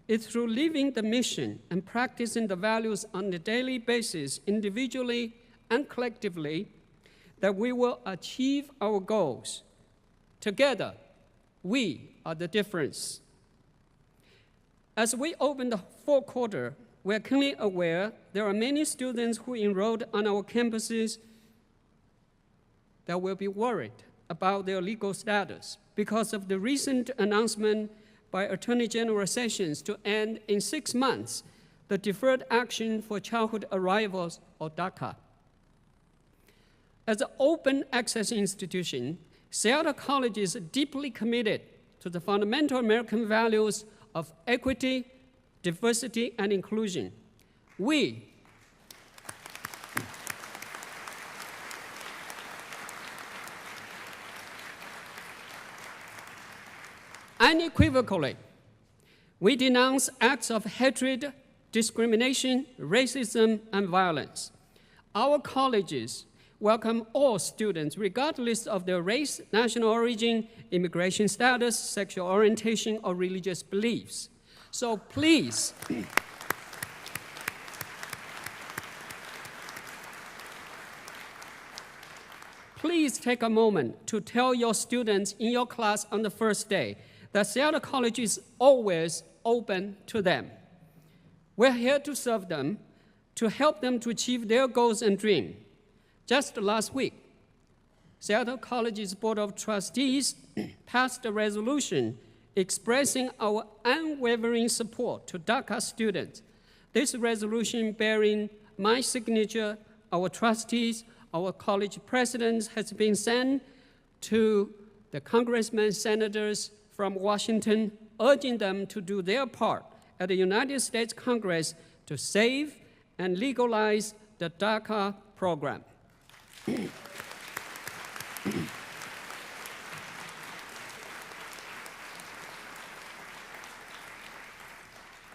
It's through living the mission and practicing the values on a daily basis, individually and collectively, that we will achieve our goals. Together, we are the difference. As we open the fourth quarter, we are keenly aware there are many students who enrolled on our campuses that will be worried about their legal status because of the recent announcement by Attorney General Sessions to end in 6 months the Deferred Action for Childhood Arrivals, or DACA. As an open access institution, Seattle College is deeply committed to the fundamental American values of equity, diversity, and inclusion. We unequivocally, we denounce acts of hatred, discrimination, racism, and violence. Our colleges welcome all students, regardless of their race, national origin, immigration status, sexual orientation, or religious beliefs. So please, please take a moment to tell your students in your class on the first day that Seattle College is always open to them. We're here to serve them, to help them to achieve their goals and dreams. Just last week, Seattle College's Board of Trustees passed a resolution expressing our unwavering support to DACA students. This resolution bearing my signature, our trustees, our college presidents, has been sent to the congressmen, senators from Washington, urging them to do their part at the United States Congress to save and legalize the DACA program.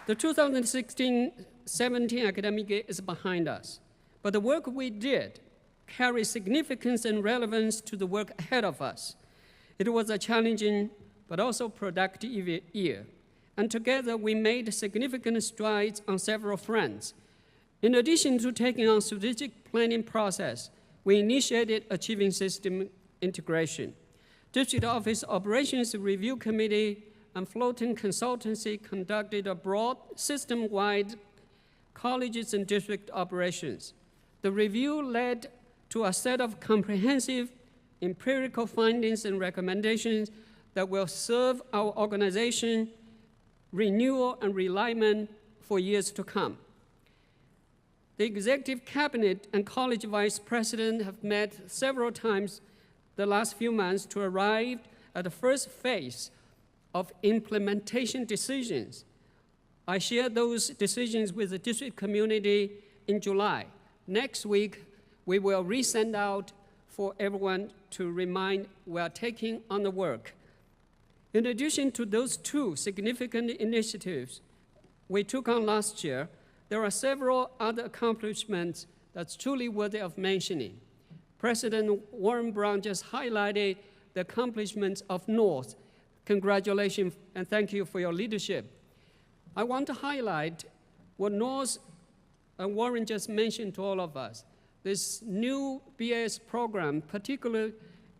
The 2016-17 academic year is behind us, but the work we did carries significance and relevance to the work ahead of us. It was a challenging but also productive year, and together we made significant strides on several fronts. In addition to taking on strategic planning process, we initiated Achieving System Integration. District Office Operations Review Committee and Floating Consultancy conducted a broad, system-wide colleges and district operations. The review led to a set of comprehensive empirical findings and recommendations that will serve our organization, renewal, and realignment for years to come. The Executive Cabinet and College Vice President have met several times the last few months to arrive at the first phase of implementation decisions. I shared those decisions with the district community in July. Next week, we will resend out for everyone to remind we are taking on the work. In addition to those two significant initiatives we took on last year, there are several other accomplishments that's truly worthy of mentioning. President Warren Brown just highlighted the accomplishments of North. Congratulations and thank you for your leadership. I want to highlight what North and Warren just mentioned to all of us. This new BS program, particularly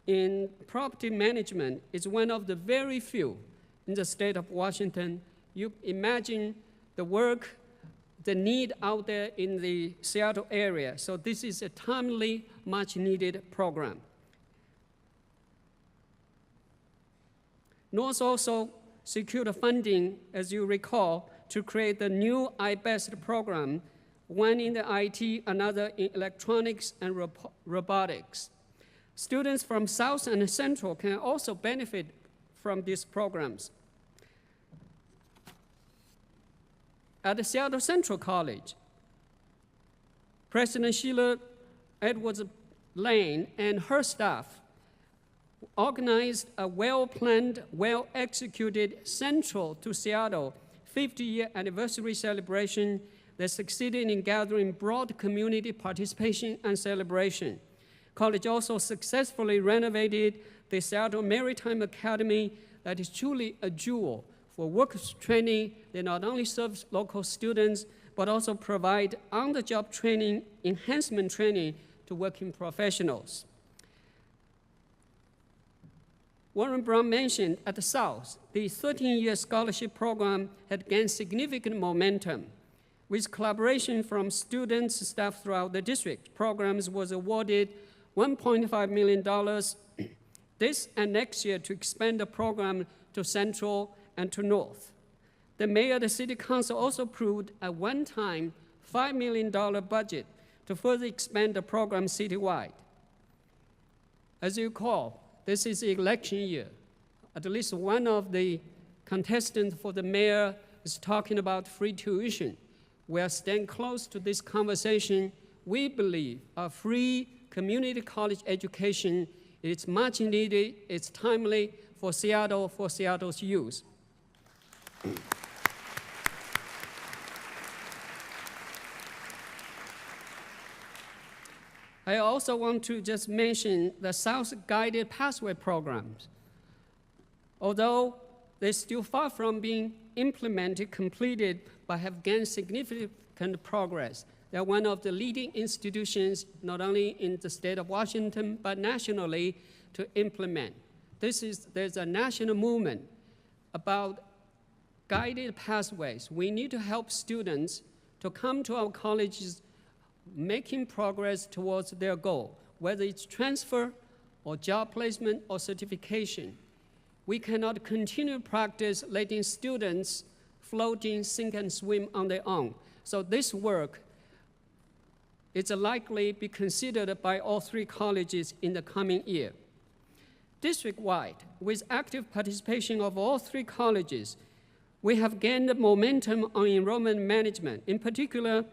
in property management, is one of the very few in the state of Washington. You imagine the work, the need out there in the Seattle area. So this is a timely, much-needed program. North also secured funding, as you recall, to create the new iBest program, one in the IT, another in electronics and robotics. Students from South and Central can also benefit from these programs. At the Seattle Central College, President Sheila Edwards Lane and her staff organized a well-planned, well-executed Central to Seattle 50-year anniversary celebration that succeeded in gathering broad community participation and celebration. College also successfully renovated the Seattle Maritime Academy that is truly a jewel for workers training. They not only serve local students, but also provide on-the-job training, enhancement training to working professionals. Warren Brown mentioned at the South, the 13-year scholarship program had gained significant momentum. With collaboration from students and staff throughout the district, programs was awarded $1.5 million this and next year to expand the program to Central and to North. The mayor of the city council also approved a one-time $5 million budget to further expand the program citywide. As you recall, this is the election year. At least one of the contestants for the mayor is talking about free tuition. We are staying close to this conversation. We believe a free community college education is much needed, it's timely for Seattle, for Seattle's youth. I also want to just mention the South Guided Pathway programs. Although they're still far from being implemented, completed, but have gained significant progress. They're one of the leading institutions, not only in the state of Washington, but nationally, to implement. There's a national movement about guided pathways. We need to help students to come to our colleges making progress towards their goal, whether it's transfer or job placement or certification. We cannot continue practice letting students floating, sink, and swim on their own. So this work is likely to be considered by all three colleges in the coming year. District-wide, with active participation of all three colleges, we have gained momentum on enrollment management, in particular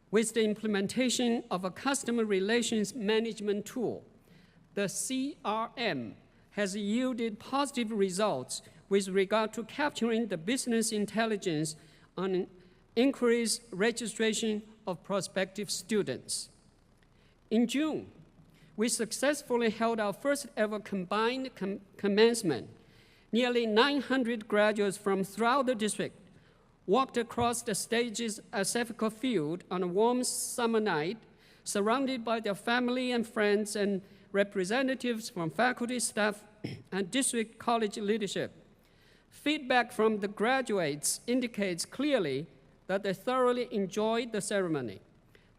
with the implementation of a customer relations management tool. The CRM has yielded positive results with regard to capturing the business intelligence on inquiries registration of prospective students. In June, we successfully held our first ever combined commencement. Nearly 900 graduates from throughout the district walked across the stages at Safeco Field on a warm summer night, surrounded by their family and friends and representatives from faculty, staff, and district college leadership. Feedback from the graduates indicates clearly that they thoroughly enjoyed the ceremony.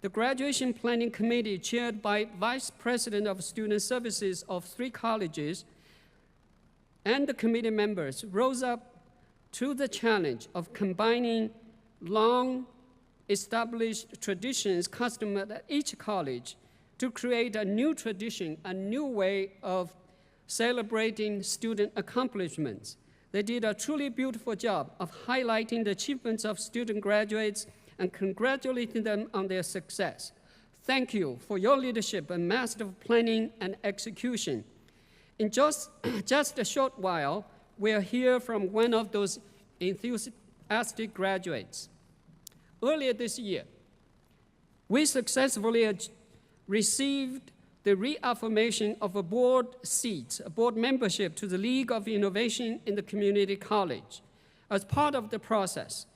The graduation planning committee, chaired by Vice President of Student Services of three colleges, and the committee members rose up to the challenge of combining long-established traditions, customs at each college to create a new tradition, a new way of celebrating student accomplishments. They did a truly beautiful job of highlighting the achievements of student graduates and congratulating them on their success. Thank you for your leadership and master of planning and execution. In just a short while, we'll hear from one of those enthusiastic graduates. Earlier this year, we successfully received the reaffirmation of a board seat, a board membership to the League of Innovation in the Community College. As part of the process,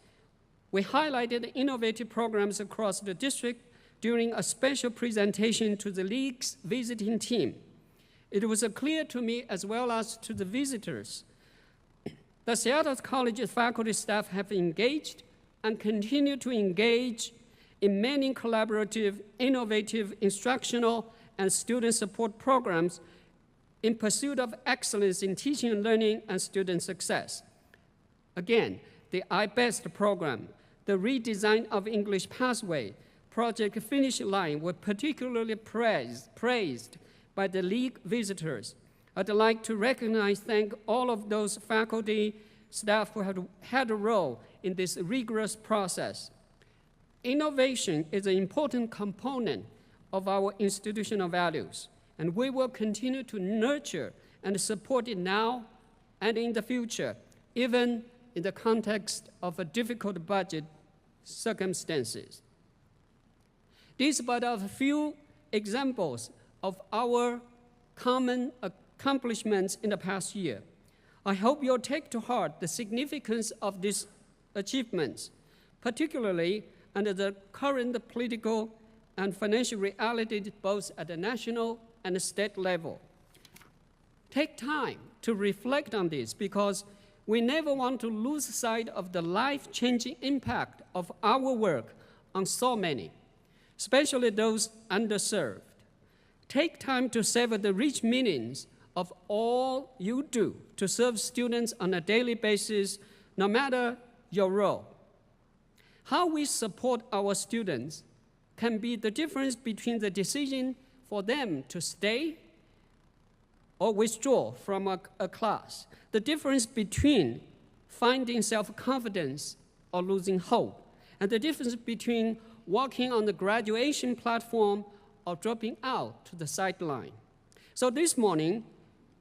we highlighted innovative programs across the district during a special presentation to the League's visiting team. It was clear to me, as well as to the visitors, that Seattle College faculty staff have engaged and continue to engage in many collaborative, innovative, instructional, and student support programs in pursuit of excellence in teaching and learning and student success. Again, the iBest program, the redesign of English Pathway, Project Finish Line were particularly praised by the League visitors. I'd like to thank all of those faculty, staff who have had a role in this rigorous process. Innovation is an important component of our institutional values, and we will continue to nurture and support it now and in the future, even in the context of a difficult budget circumstances. These are but a few examples of our common accomplishments in the past year. I hope you'll take to heart the significance of these achievements, particularly under the current political and financial realities both at the national and the state level. Take time to reflect on this because we never want to lose sight of the life-changing impact of our work on so many, especially those underserved. Take time to savor the rich meanings of all you do to serve students on a daily basis, no matter your role. How we support our students can be the difference between the decision for them to stay or withdraw from a class, the difference between finding self-confidence or losing hope, and the difference between walking on the graduation platform or dropping out to the sideline. So this morning,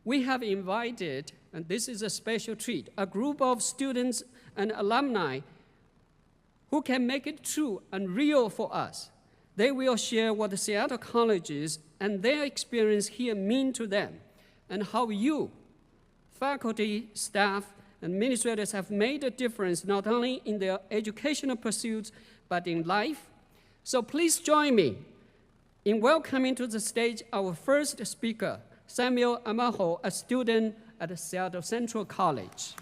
we have invited, and this is a special treat, a group of students and alumni who can make it true and real for us. They will share what the Seattle colleges and their experience here mean to them, and how you, faculty, staff, and administrators have made a difference not only in their educational pursuits, but in life. So please join me in welcoming to the stage our first speaker, Samuel Armijo, a student at Seattle Central College.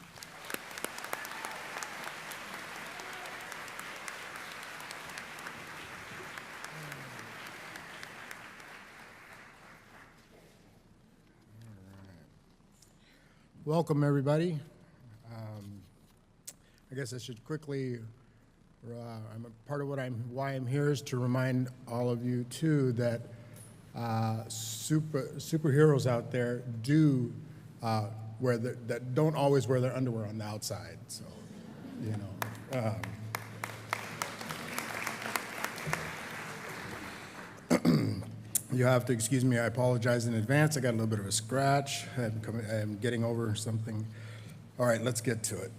Welcome, everybody. I guess I should quickly, part of why I'm here is to remind all of you too that superheroes out there do that don't always wear their underwear on the outside. So, you know. You have to excuse me, I apologize in advance. I got a little bit of a scratch. I'm getting over something. All right, let's get to it.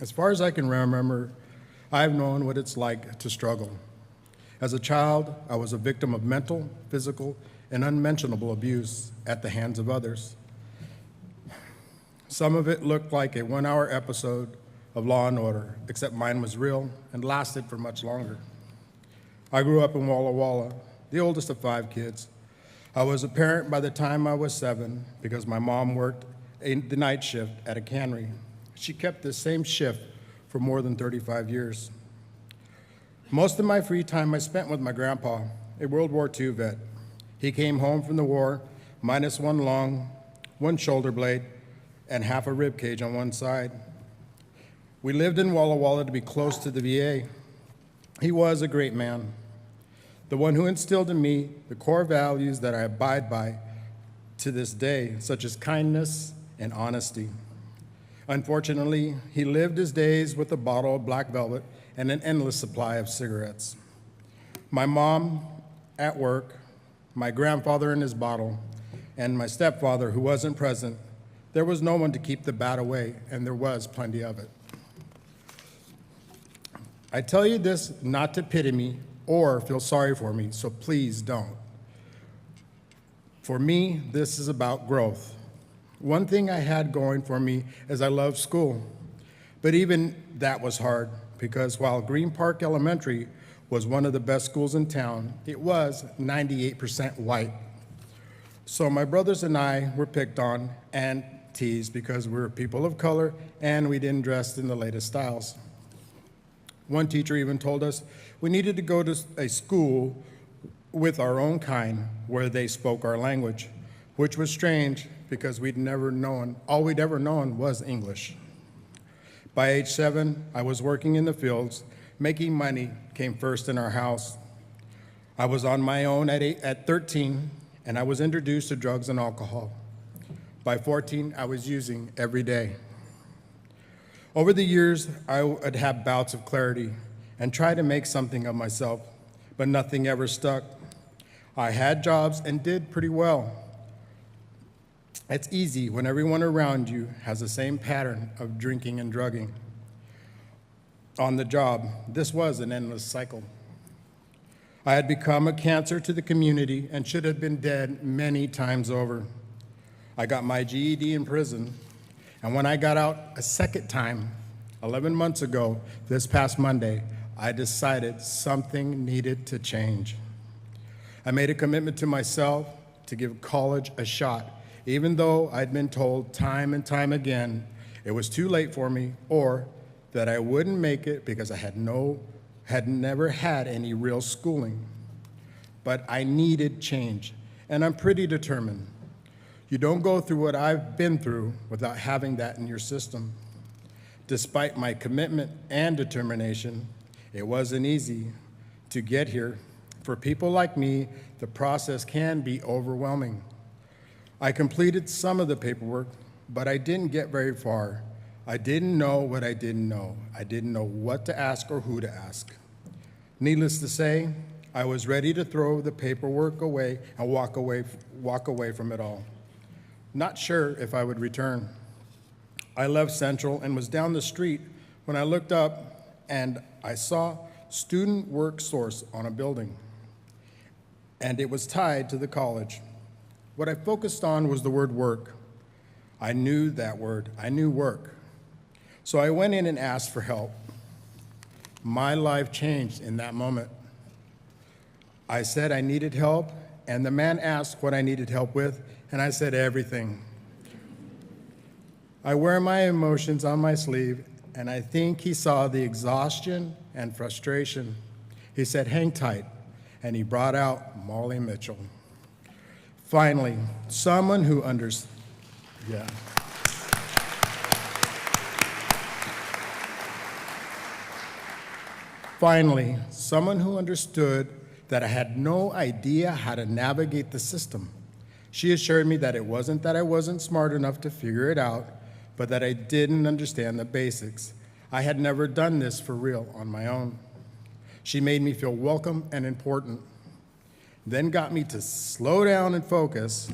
As far as I can remember, I've known what it's like to struggle. As a child, I was a victim of mental, physical, and unmentionable abuse at the hands of others. Some of it looked like a 1-hour episode of Law and Order, except mine was real and lasted for much longer. I grew up in Walla Walla, the oldest of 5 kids. I was a parent by the time I was 7 because my mom worked the night shift at a cannery. She kept the same shift for more than 35 years. Most of my free time I spent with my grandpa, a World War II vet. He came home from the war, minus one lung, one shoulder blade, and half a rib cage on one side. We lived in Walla Walla to be close to the VA. He was a great man, the one who instilled in me the core values that I abide by to this day, such as kindness and honesty. Unfortunately, he lived his days with a bottle of black velvet and an endless supply of cigarettes. My mom at work, my grandfather in his bottle, and my stepfather who wasn't present, there was no one to keep the bad away, and there was plenty of it. I tell you this not to pity me or feel sorry for me, so please don't. For me, this is about growth. One thing I had going for me is I loved school, but even that was hard because while Green Park Elementary was one of the best schools in town, it was 98% white. So my brothers and I were picked on and teased because we were people of color and we didn't dress in the latest styles. One teacher even told us we needed to go to a school with our own kind where they spoke our language, which was strange because all we'd ever known was English. By age 7, I was working in the fields. Making money came first in our house. I was on my own at 13, and I was introduced to drugs and alcohol. By 14, I was using every day. Over the years, I would have bouts of clarity and try to make something of myself, but nothing ever stuck. I had jobs and did pretty well. It's easy when everyone around you has the same pattern of drinking and drugging. On the job, this was an endless cycle. I had become a cancer to the community and should have been dead many times over. I got my GED in prison, and when I got out a second time, 11 months ago, this past Monday, I decided something needed to change. I made a commitment to myself to give college a shot, even though I'd been told time and time again it was too late for me, or that I wouldn't make it because I had never had any real schooling. But I needed change, and I'm pretty determined. You don't go through what I've been through without having that in your system. Despite my commitment and determination, it wasn't easy to get here. For people like me, the process can be overwhelming. I completed some of the paperwork, but I didn't get very far. I didn't know what I didn't know. I didn't know what to ask or who to ask. Needless to say, I was ready to throw the paperwork away and walk away from it all. Not sure if I would return. I left Central and was down the street when I looked up and I saw student work source on a building, and it was tied to the college. What I focused on was the word work. I knew that word. I knew work. So I went in and asked for help. My life changed in that moment. I said I needed help, and the man asked what I needed help with, and I said everything. I wear my emotions on my sleeve, and I think he saw the exhaustion and frustration. He said, "Hang tight," and he brought out Molly Mitchell. Finally, someone who understood. Yeah. Finally, someone who understood that I had no idea how to navigate the system. She assured me that it wasn't that I wasn't smart enough to figure it out, but that I didn't understand the basics. I had never done this for real on my own. She made me feel welcome and important, then got me to slow down and focus.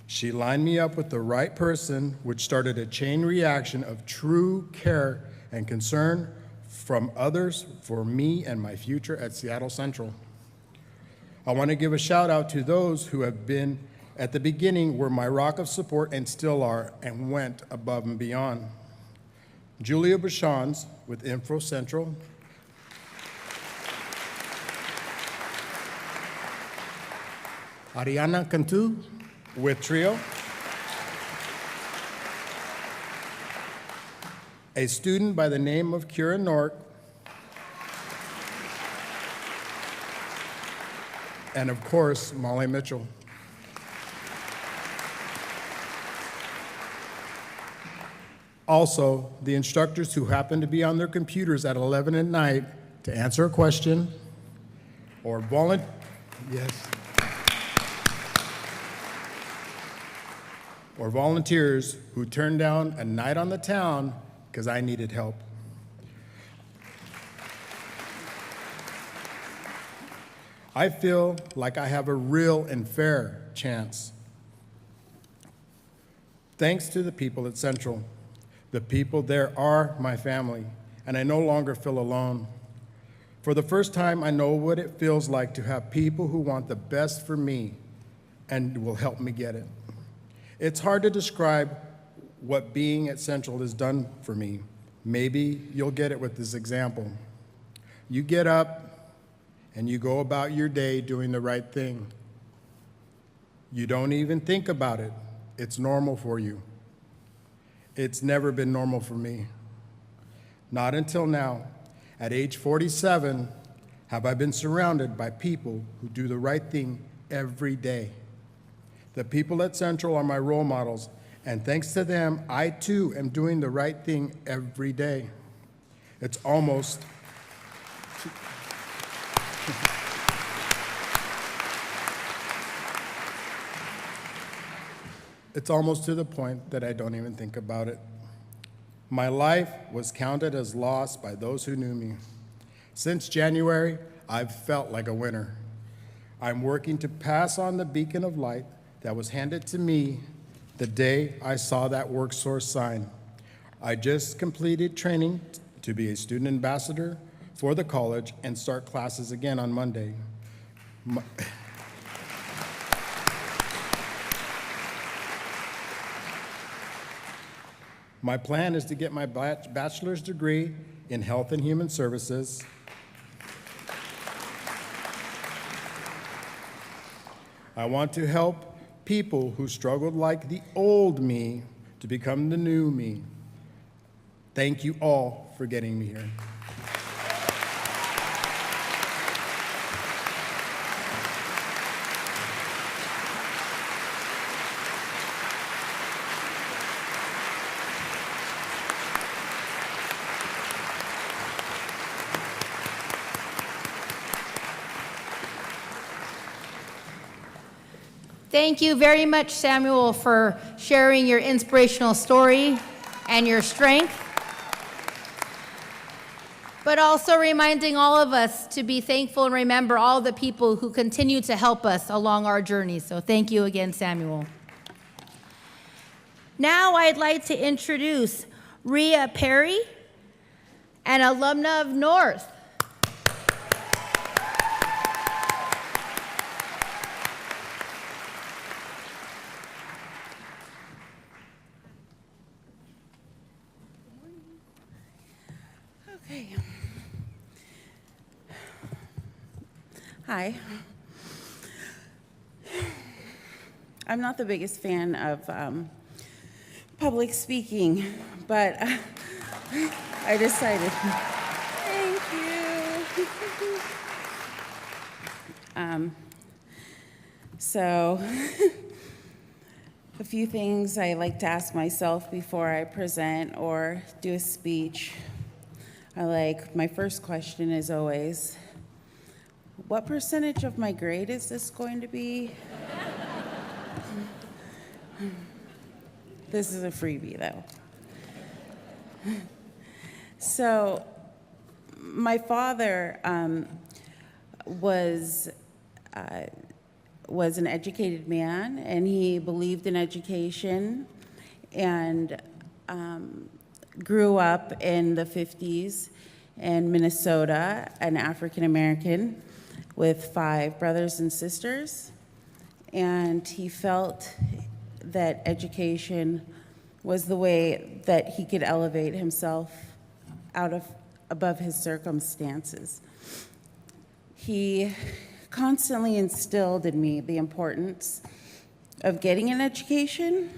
She lined me up with the right person, which started a chain reaction of true care and concern from others for me and my future at Seattle Central. I want to give a shout out to those who have been at the beginning, were my rock of support and still are, and went above and beyond. Julia Bouchons with Info Central. Ariana Cantu with Trio. A student by the name of Kira Nork. And of course, Molly Mitchell. Also, the instructors who happen to be on their computers at 11 at night to answer a question, or or volunteers who turned down a night on the town because I needed help. I feel like I have a real and fair chance. Thanks to the people at Central. The people there are my family, and I no longer feel alone. For the first time, I know what it feels like to have people who want the best for me and will help me get it. It's hard to describe what being at Central has done for me. Maybe you'll get it with this example. You get up and you go about your day doing the right thing. You don't even think about it. It's normal for you. It's never been normal for me. Not until now. At age 47, have I been surrounded by people who do the right thing every day. The people at Central are my role models, and thanks to them, I too am doing the right thing every day. It's almost to the point that I don't even think about it. My life was counted as lost by those who knew me. Since January, I've felt like a winner. I'm working to pass on the beacon of light that was handed to me the day I saw that work source sign. I just completed training to be a student ambassador for the college and start classes again on Monday. My plan is to get my bachelor's degree in health and human services. I want to help people who struggled like the old me to become the new me. Thank you all for getting me here. Thank you very much, Samuel, for sharing your inspirational story and your strength, but also reminding all of us to be thankful and remember all the people who continue to help us along our journey. So thank you again, Samuel. Now I'd like to introduce Piya Perry, an alumna of North. Hi. I'm not the biggest fan of public speaking, but I decided. Thank you. So, a few things I like to ask myself before I present or do a speech. My first question is always, what percentage of my grade is this going to be? This is a freebie, though. So, my father was an educated man, and he believed in education, and grew up in the 50s in Minnesota, an African American with 5 brothers and sisters, and he felt that education was the way that he could elevate himself above his circumstances. He constantly instilled in me the importance of getting an education.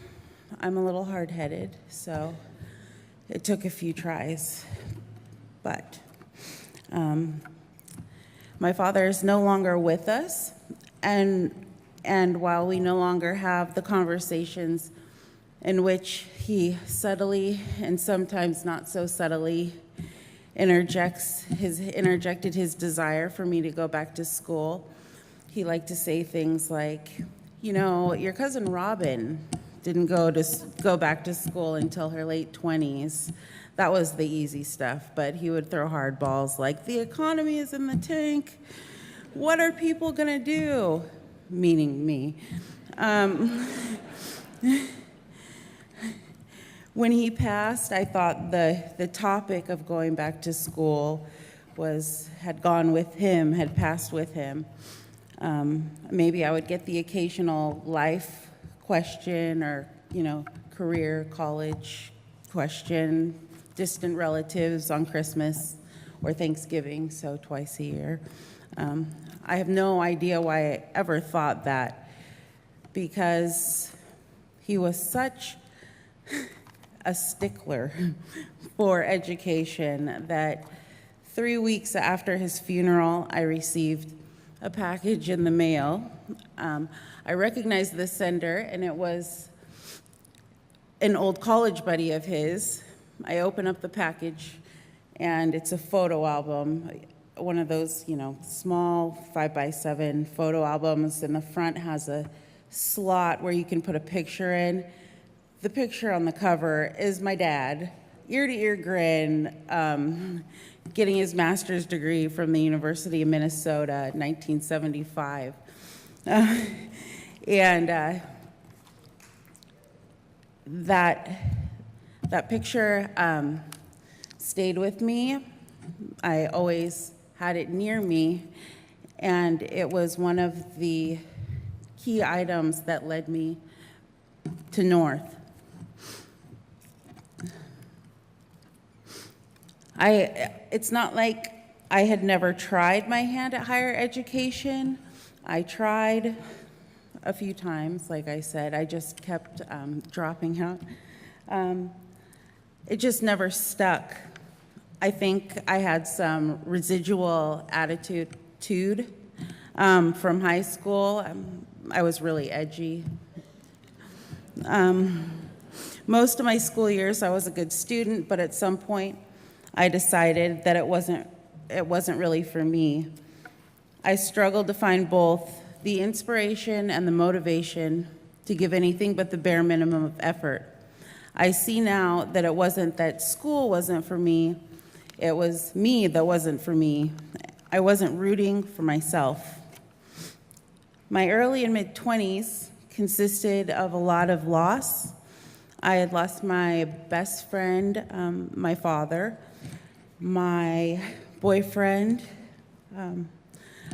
I'm a little hard-headed, so it took a few tries, but my father is no longer with us, and while we no longer have the conversations in which he subtly and sometimes not so subtly interjected his desire for me to go back to school, he liked to say things like, you know, your cousin Robin didn't go back to school until her late 20s. That was the easy stuff, but he would throw hardballs like, the economy is in the tank. What are people gonna do? Meaning me. When he passed, I thought the topic of going back to school had gone with him, had passed with him. Maybe I would get the occasional life question or, career, college question, distant relatives on Christmas or Thanksgiving, so twice a year. I have no idea why I ever thought that, because he was such a stickler for education that 3 weeks after his funeral, I received a package in the mail. I recognized the sender, and it was an old college buddy of his. I open up the package, and it's a photo album, one of those, small 5x7 photo albums, and the front has a slot where you can put a picture in. The picture on the cover is my dad, ear-to-ear grin, getting his master's degree from the University of Minnesota in 1975. That picture stayed with me. I always had it near me, and it was one of the key items that led me to North. It's not like I had never tried my hand at higher education. I tried. a few times, like I said. I just kept dropping out. It just never stuck. I think I had some residual attitude from high school. I was really edgy. Most of my school years, I was a good student, but at some point, I decided that it wasn't really for me. I struggled to find both the inspiration and the motivation to give anything but the bare minimum of effort. I see now that it wasn't that school wasn't for me, it was me that wasn't for me. I wasn't rooting for myself. My early and mid-20s consisted of a lot of loss. I had lost my best friend, my father, my boyfriend.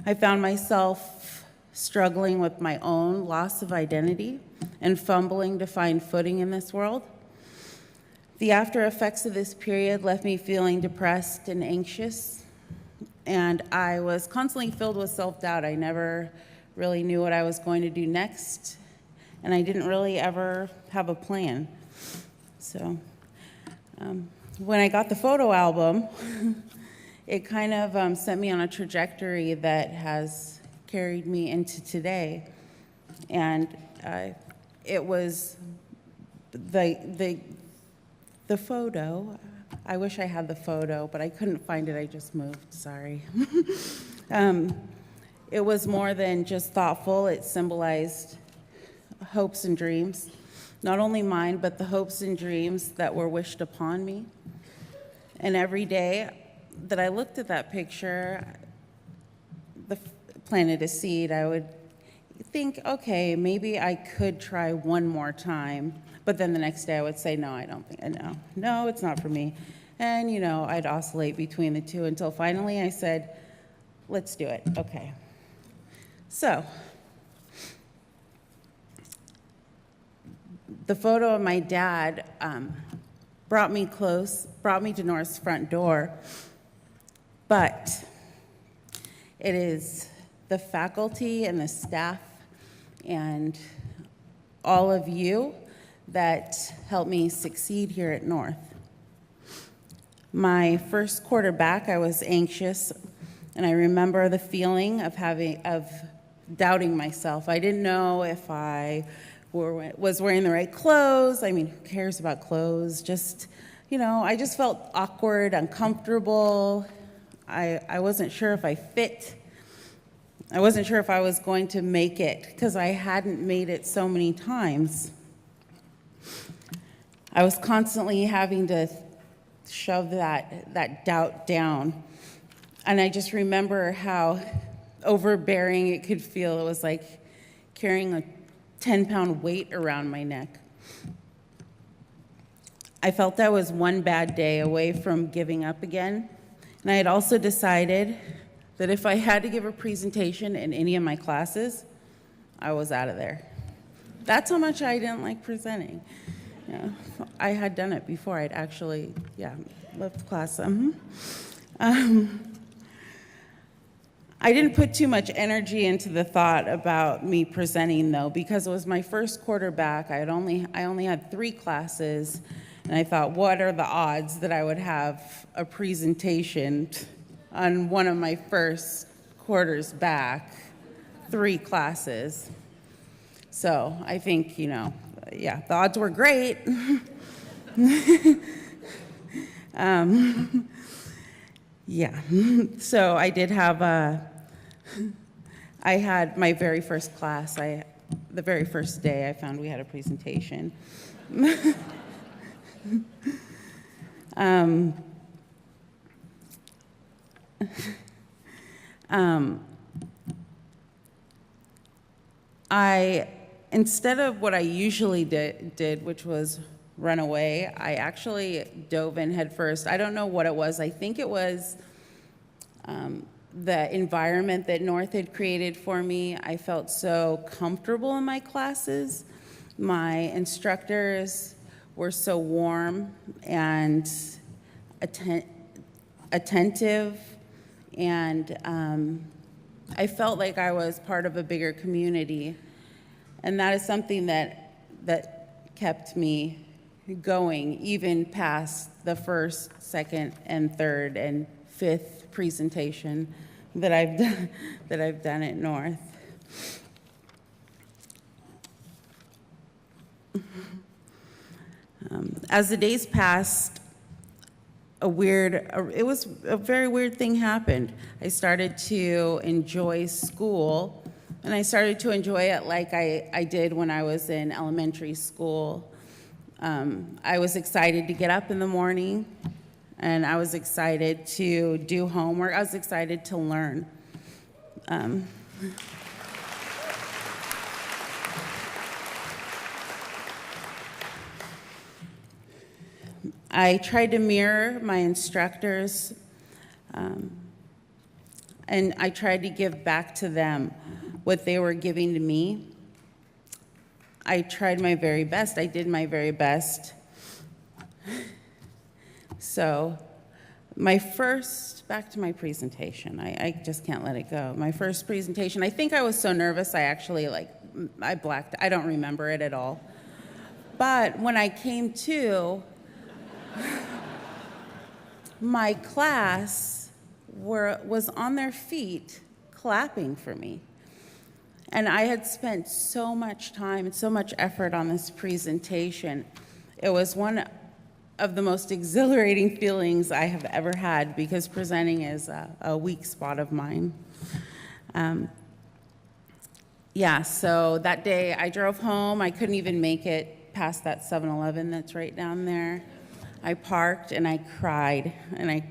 I found myself struggling with my own loss of identity and fumbling to find footing in this world. The after effects of this period left me feeling depressed and anxious, and I was constantly filled with self-doubt. I never really knew what I was going to do next, and I didn't really ever have a plan. So when I got the photo album, it kind of set me on a trajectory that has carried me into today. And it was the photo. I wish I had the photo, but I couldn't find it. I just moved, sorry. It was more than just thoughtful. It symbolized hopes and dreams, not only mine, but the hopes and dreams that were wished upon me. And every day that I looked at that picture, planted a seed, I would think, okay, maybe I could try one more time. But then the next day I would say, no, I don't think, no, it's not for me. And, you know, I'd oscillate between the two until finally I said, let's do it, okay. So, the photo of my dad brought me to North's front door, but it is the faculty and the staff and all of you that helped me succeed here at North. My first quarter back, I was anxious, and I remember the feeling of doubting myself. I didn't know if I was wearing the right clothes. I mean, who cares about clothes? Just, you know, I just felt awkward, uncomfortable. I wasn't sure if I fit. I wasn't sure if I was going to make it because I hadn't made it so many times. I was constantly having to shove that doubt down. And I just remember how overbearing it could feel. It was like carrying a 10-pound weight around my neck. I felt I was one bad day away from giving up again. And I had also decided that if I had to give a presentation in any of my classes, I was out of there. That's how much I didn't like presenting. Yeah, I had done it before. I'd actually, left class. I didn't put too much energy into the thought about me presenting, though, because it was my first quarter back. I only had 3 classes, and I thought, what are the odds that I would have a presentation on one of my first quarters back, 3 classes? So I think, the odds were great. So I did have I had my very first class. The very first day I found we had a presentation. Instead of what I usually did, which was run away, I actually dove in head first. I don't know what it was. I think it was the environment that North had created for me. I felt so comfortable in my classes. My instructors were so warm and attentive, and I felt like I was part of a bigger community. And that is something that kept me going even past the first, second, and third, and fifth presentation that I've done at North. As the days passed, it was a very weird thing happened. I started to enjoy school, and I started to enjoy it like I did when I was in elementary school. I was excited to get up in the morning, and I was excited to do homework. I was excited to learn. I tried to mirror my instructors, and I tried to give back to them what they were giving to me. I tried my very best. I did my very best. So back to my presentation. I just can't let it go. My first presentation, I think I was so nervous, I blacked. I don't remember it at all. But when I came to, my class was on their feet clapping for me. And I had spent so much time and so much effort on this presentation. It was one of the most exhilarating feelings I have ever had, because presenting is a weak spot of mine. So that day I drove home. I couldn't even make it past that 7-Eleven that's right down there. I parked and I cried, and I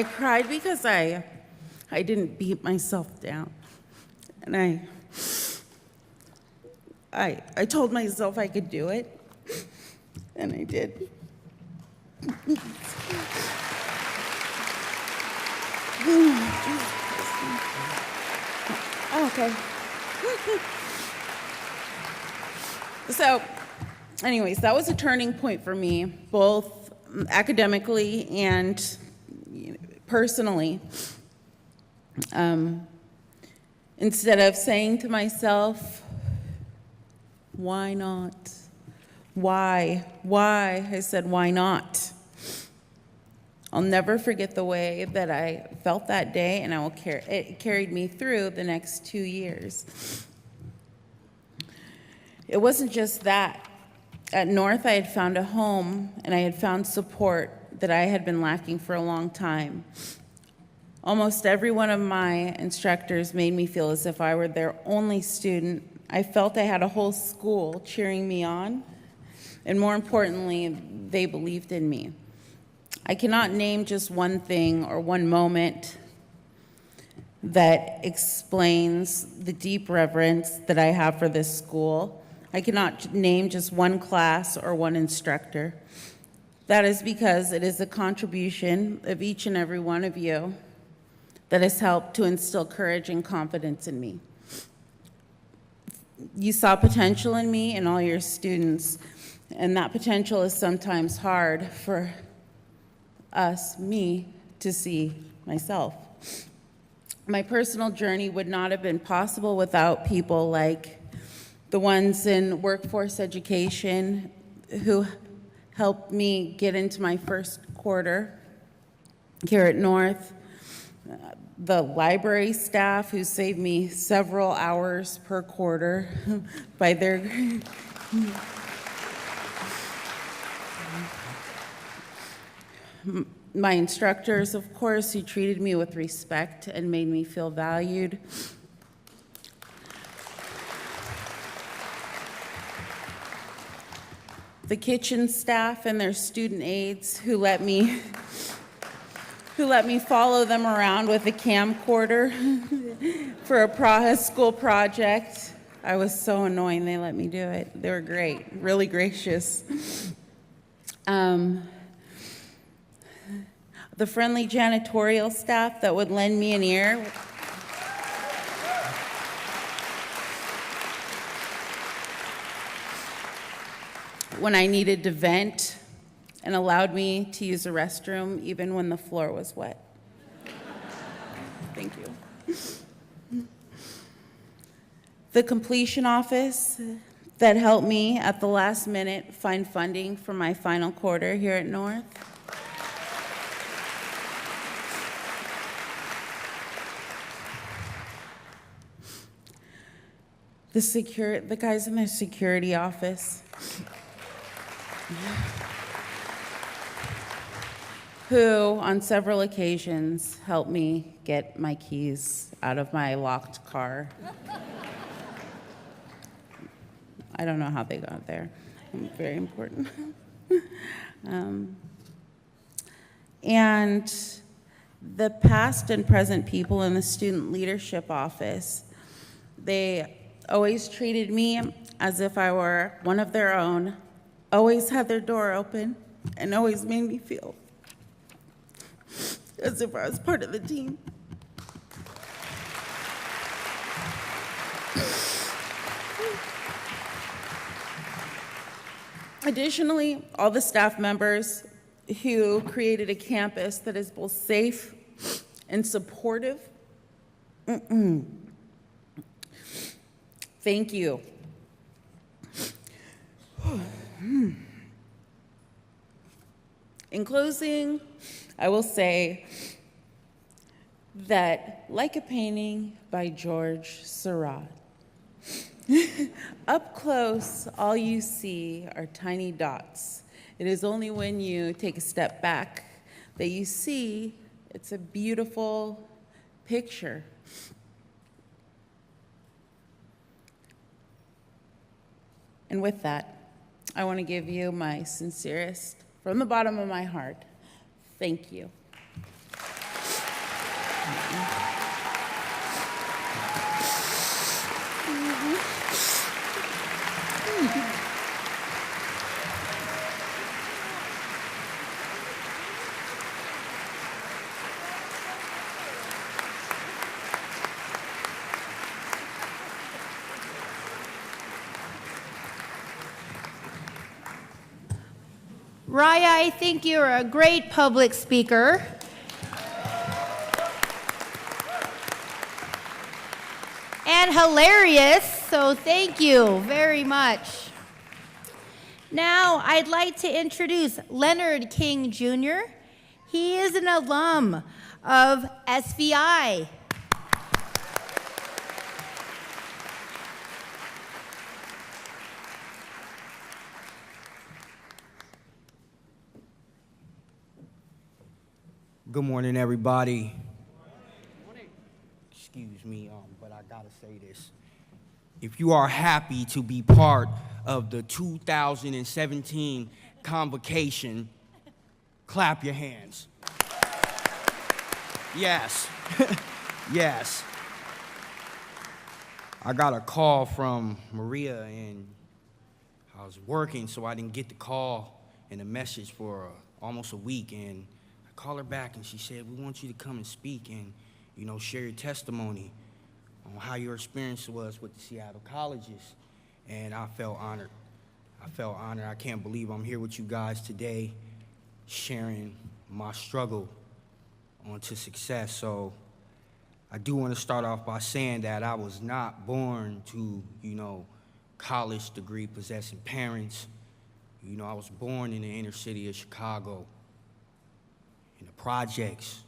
cried because I didn't beat myself down, and I told myself I could do it, and I did. Okay. So, anyways, that was a turning point for me, both academically and personally. Instead of saying to myself, why not? Why? I said, why not? I'll never forget the way that I felt that day, and it carried me through the next 2 years. It wasn't just that. At North, I had found a home, and I had found support that I had been lacking for a long time. Almost every one of my instructors made me feel as if I were their only student. I felt I had a whole school cheering me on, and more importantly, they believed in me. I cannot name just one thing or one moment that explains the deep reverence that I have for this school. I cannot name just one class or one instructor. That is because it is the contribution of each and every one of you that has helped to instill courage and confidence in me. You saw potential in me and all your students, and that potential is sometimes hard for me, to see myself. My personal journey would not have been possible without people like the ones in workforce education who helped me get into my first quarter here at North, the library staff who saved me several hours per quarter by their my instructors, of course, who treated me with respect and made me feel valued. The kitchen staff and their student aides who let me follow them around with a camcorder for a school project. I was so annoying they let me do it. They were great, really gracious. The friendly janitorial staff that would lend me an ear when I needed to vent and allowed me to use the restroom even when the floor was wet. Thank you. The completion office that helped me at the last minute find funding for my final quarter here at North. The guys in the security office who on several occasions helped me get my keys out of my locked car. I don't know how they got there. Very important. And the past and present people in the student leadership office, they always treated me as if I were one of their own, always had their door open, and always made me feel as if I was part of the team. Additionally, all the staff members who created a campus that is both safe and supportive. Thank you. In closing, I will say that, like a painting by George Seurat, up close, all you see are tiny dots. It is only when you take a step back that you see it's a beautiful picture. And with that, I want to give you my sincerest, from the bottom of my heart, thank you. Raya, I think you're a great public speaker. And hilarious, so thank you very much. Now, I'd like to introduce Leonard King Jr. He is an alum of SVI. Good morning, everybody. Excuse me, but I gotta say this. If you are happy to be part of the 2017 Convocation, clap your hands. Yes, yes. I got a call from Maria, and I was working, so I didn't get the call and the message for almost a week, and call her back, and she said, we want you to come and speak and, share your testimony on how your experience was with the Seattle colleges. And I felt honored. I can't believe I'm here with you guys today sharing my struggle onto success. So I do want to start off by saying that I was not born to, college degree possessing parents. I was born in the inner city of Chicago, in the projects.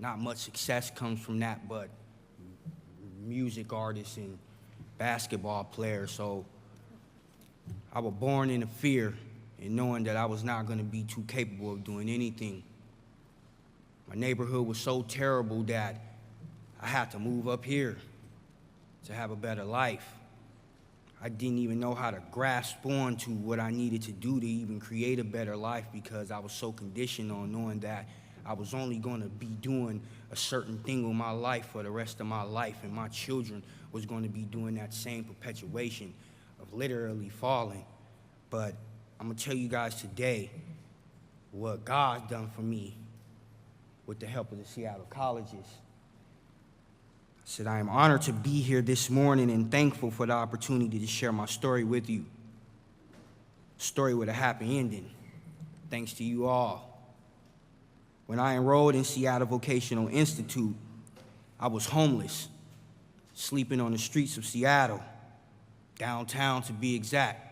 Not much success comes from that, but music artists and basketball players. So I was born in a fear and knowing that I was not going to be too capable of doing anything. My neighborhood was so terrible that I had to move up here to have a better life. I didn't even know how to grasp on to what I needed to do to even create a better life, because I was so conditioned on knowing that I was only going to be doing a certain thing with my life for the rest of my life, and my children was going to be doing that same perpetuation of literally falling. But I'm going to tell you guys today what God's done for me with the help of the Seattle colleges. I said, I am honored to be here this morning and thankful for the opportunity to share my story with you. story with a happy ending, thanks to you all. When I enrolled in Seattle Vocational Institute, I was homeless, sleeping on the streets of Seattle, downtown to be exact.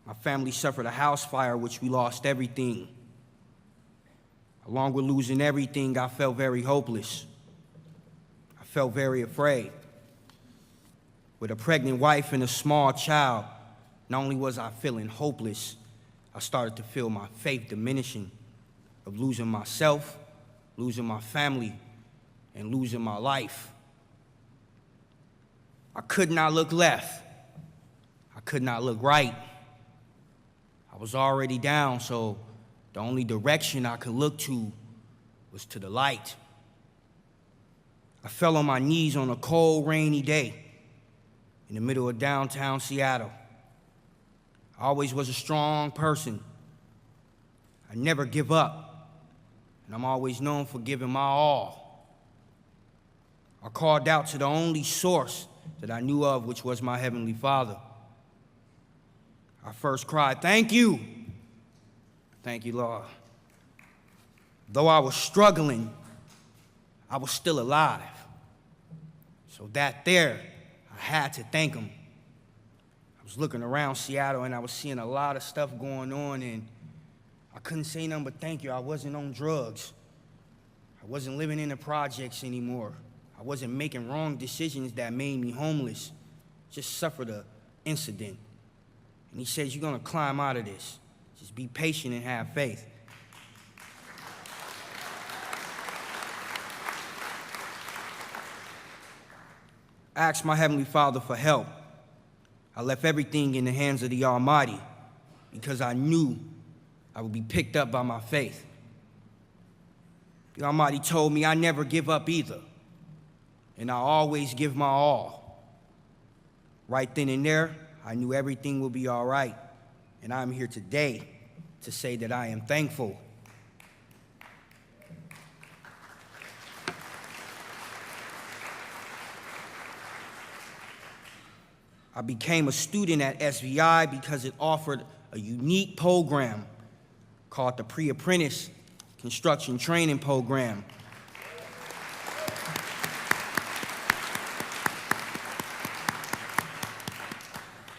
My family suffered a house fire, which we lost everything. Along with losing everything, I felt very hopeless. I felt very afraid. With a pregnant wife and a small child, not only was I feeling hopeless, I started to feel my faith diminishing, of losing myself, losing my family, and losing my life. I could not look left. I could not look right. I was already down, so the only direction I could look to was to the light. I fell on my knees on a cold, rainy day in the middle of downtown Seattle. I always was a strong person. I never give up, and I'm always known for giving my all. I called out to the only source that I knew of, which was my Heavenly Father. I first cried, "Thank you. Thank you, Lord." Though I was struggling, I was still alive. So that there, I had to thank Him. I was looking around Seattle and I was seeing a lot of stuff going on, and I couldn't say nothing but thank you. I wasn't on drugs. I wasn't living in the projects anymore. I wasn't making wrong decisions that made me homeless. Just suffered an incident. And He says, "You're gonna climb out of this. Just be patient and have faith." I asked my Heavenly Father for help. I left everything in the hands of the Almighty because I knew I would be picked up by my faith. The Almighty told me I never give up either, and I always give my all. Right then and there, I knew everything would be all right, and I'm here today to say that I am thankful. I became a student at SVI because it offered a unique program called the Pre-Apprentice Construction Training Program.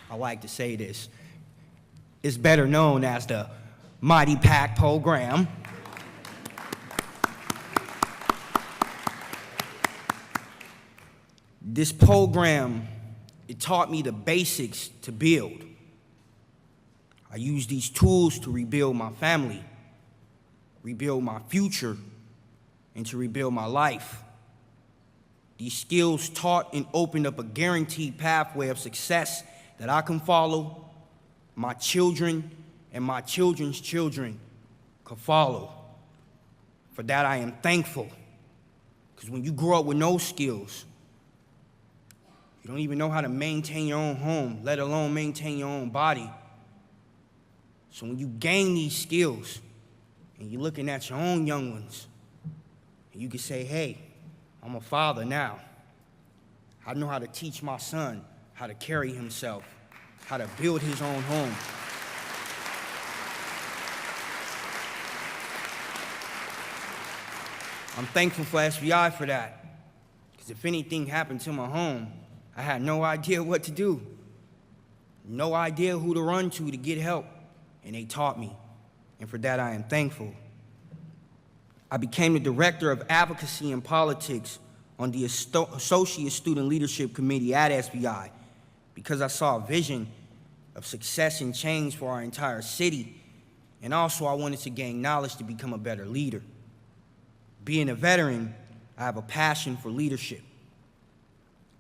I like to say this. It's better known as the Mighty Pack Program. This program, it taught me the basics to build. I used these tools to rebuild my family, rebuild my future, and to rebuild my life. These skills taught and opened up a guaranteed pathway of success that I can follow, my children and my children's children could follow. For that I am thankful. Because when you grow up with no skills, you don't even know how to maintain your own home, let alone maintain your own body. So when you gain these skills and you're looking at your own young ones, and you can say, hey, I'm a father now. I know how to teach my son how to carry himself, how to build his own home. I'm thankful for SVI for that, because if anything happened to my home, I had no idea what to do, no idea who to run to get help, and they taught me, and for that I am thankful. I became the Director of Advocacy and Politics on the Associate Student Leadership Committee at SVI because I saw a vision of success and change for our entire city, and also I wanted to gain knowledge to become a better leader. Being a veteran, I have a passion for leadership.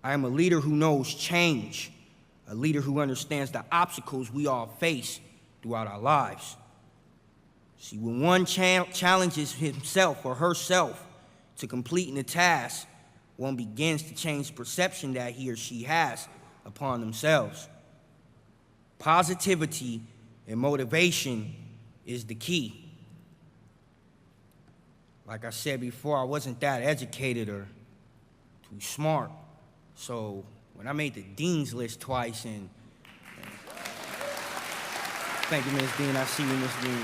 I am a leader who knows change, a leader who understands the obstacles we all face throughout our lives. See, when one challenges himself or herself to completing a task, one begins to change the perception that he or she has upon themselves. Positivity and motivation is the key. Like I said before, I wasn't that educated or too smart. So when I made the dean's list twice and Thank you, Ms. Dean. I see you, Ms. Dean.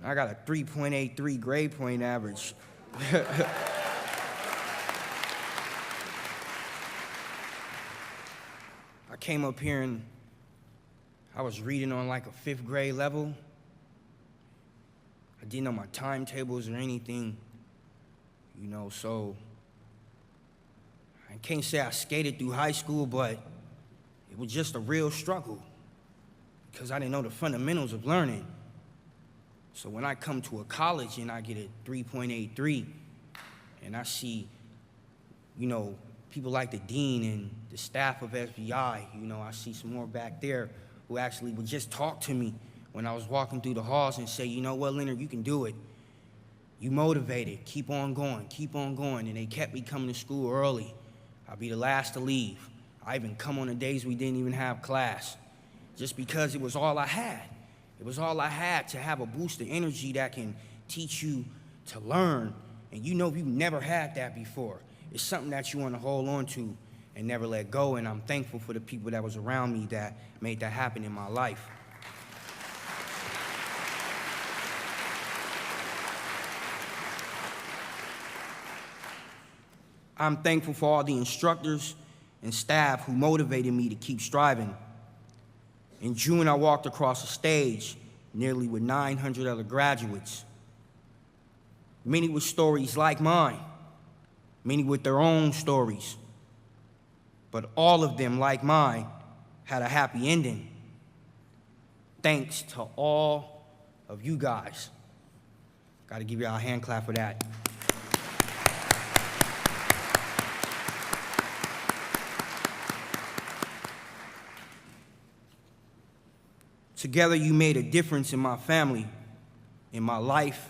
I got a 3.83 grade point average. I came up here and I was reading on like a 5th grade level. I didn't know my timetables or anything, you know, so I can't say I skated through high school, but it was just a real struggle because I didn't know the fundamentals of learning. So when I come to a college and I get a 3.83 and I see, you know, people like the dean and the staff of SBI, you know, I see some more back there who actually would just talk to me when I was walking through the halls and say, you know what, Leonard, you can do it. You motivated, keep on going, and they kept me coming to school early. I'll be the last to leave. I even come on the days we didn't even have class, just because it was all I had. It was all I had to have a boost of energy that can teach you to learn, and you know you've never had that before. It's something that you want to hold on to and never let go, and I'm thankful for the people that was around me that made that happen in my life. I'm thankful for all the instructors and staff who motivated me to keep striving. In June, I walked across a stage nearly with 900 other graduates, many with stories like mine, many with their own stories, but all of them, like mine, had a happy ending. Thanks to all of you guys. Gotta give y'all a hand clap for that. Together, you made a difference in my family, in my life,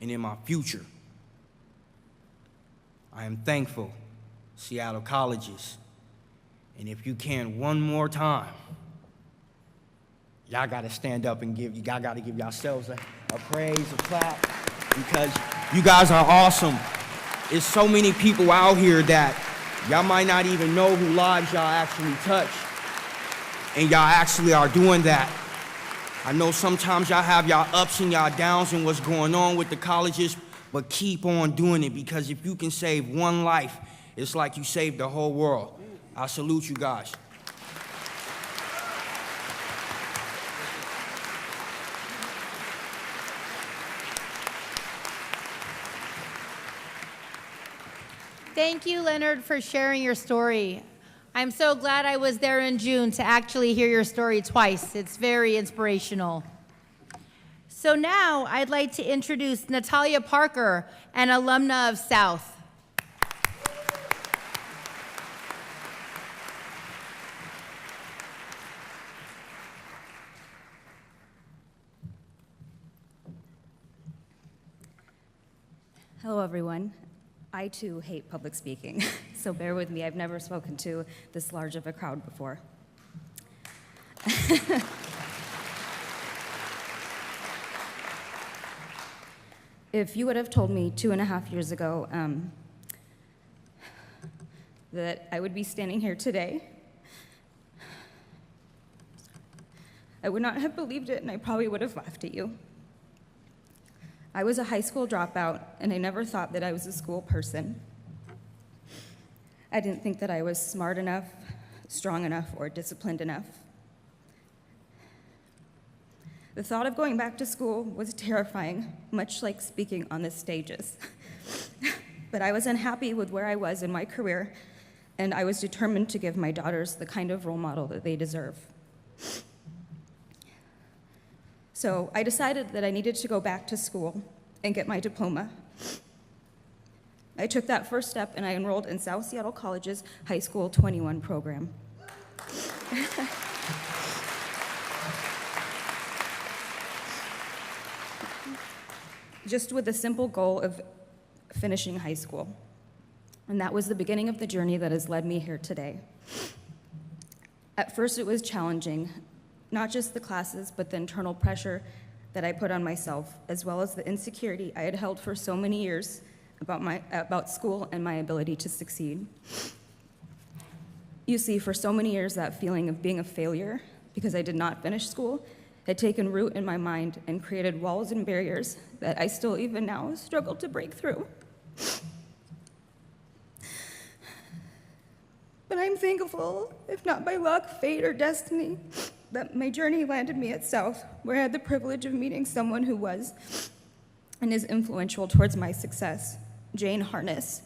and in my future. I am thankful, Seattle Colleges. And if you can one more time, y'all gotta stand up and y'all gotta give yourselves a praise, a clap, because you guys are awesome. There's so many people out here that y'all might not even know who lives y'all actually touch, and y'all actually are doing that. I know sometimes y'all have y'all ups and y'all downs and what's going on with the colleges, but keep on doing it, because if you can save one life, it's like you saved the whole world. I salute you guys. Thank you, Leonard, for sharing your story. I'm so glad I was there in June to actually hear your story twice. It's very inspirational. So now I'd like to introduce Natalia Parker, an alumna of South. Hello, everyone. I, too, hate public speaking, so bear with me. I've never spoken to this large of a crowd before. If you would have told me 2.5 years ago that I would be standing here today, I would not have believed it, and I probably would have laughed at you. I was a high school dropout, and I never thought that I was a school person. I didn't think that I was smart enough, strong enough, or disciplined enough. The thought of going back to school was terrifying, much like speaking on the stages. But I was unhappy with where I was in my career, and I was determined to give my daughters the kind of role model that they deserve. So I decided that I needed to go back to school and get my diploma. I took that first step and I enrolled in South Seattle College's High School 21 program. Just with the simple goal of finishing high school. And that was the beginning of the journey that has led me here today. At first it was challenging. Not just the classes, but the internal pressure that I put on myself, as well as the insecurity I had held for so many years about school and my ability to succeed. You see, for so many years, that feeling of being a failure because I did not finish school had taken root in my mind and created walls and barriers that I still even now struggle to break through. But I'm thankful, if not by luck, fate, or destiny, that my journey landed me at South, where I had the privilege of meeting someone who was and is influential towards my success, Jane Harness.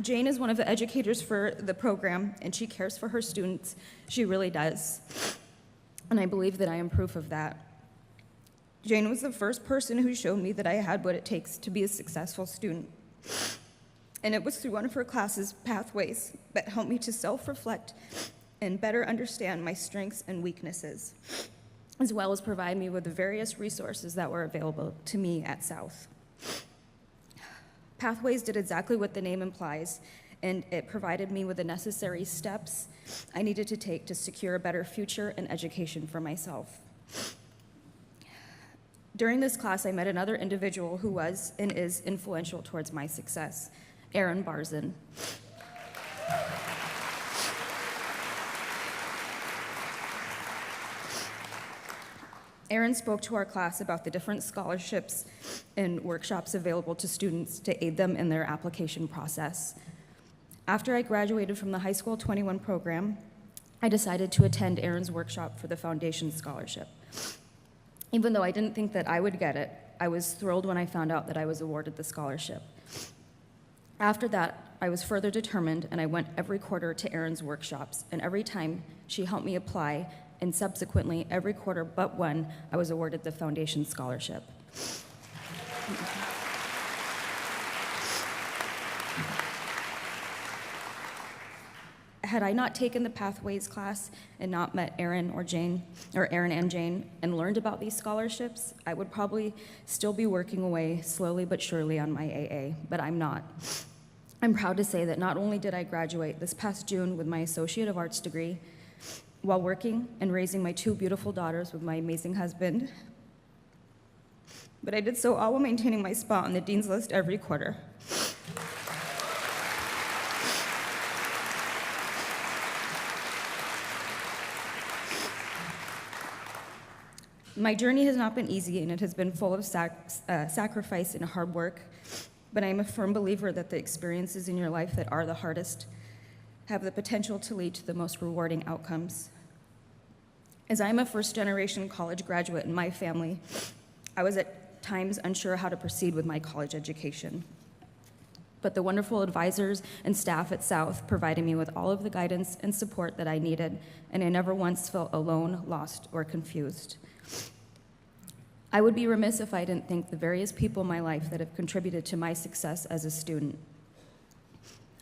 Jane is one of the educators for the program, and she cares for her students. She really does. And I believe that I am proof of that. Jane was the first person who showed me that I had what it takes to be a successful student. And it was through one of her classes, Pathways, that helped me to self-reflect and better understand my strengths and weaknesses, as well as provide me with the various resources that were available to me at South. Pathways did exactly what the name implies, and it provided me with the necessary steps I needed to take to secure a better future and education for myself. During this class, I met another individual who was and is influential towards my success, Aaron Barzin. Aaron spoke to our class about the different scholarships and workshops available to students to aid them in their application process. After I graduated from the High School 21 program, I decided to attend Aaron's workshop for the Foundation Scholarship. Even though I didn't think that I would get it, I was thrilled when I found out that I was awarded the scholarship. After that, I was further determined, and I went every quarter to Aaron's workshops, and every time she helped me apply, and subsequently every quarter but one, I was awarded the Foundation Scholarship. Had I not taken the Pathways class and not met Aaron and Jane, and learned about these scholarships, I would probably still be working away slowly but surely on my AA, but I'm not. I'm proud to say that not only did I graduate this past June with my Associate of Arts degree, while working and raising my two beautiful daughters with my amazing husband, but I did so all while maintaining my spot on the Dean's List every quarter. My journey has not been easy, and it has been full of sacrifice and hard work, but I am a firm believer that the experiences in your life that are the hardest have the potential to lead to the most rewarding outcomes. As I'm a first-generation college graduate in my family, I was at times unsure how to proceed with my college education. But the wonderful advisors and staff at South provided me with all of the guidance and support that I needed, and I never once felt alone, lost, or confused. I would be remiss if I didn't thank the various people in my life that have contributed to my success as a student.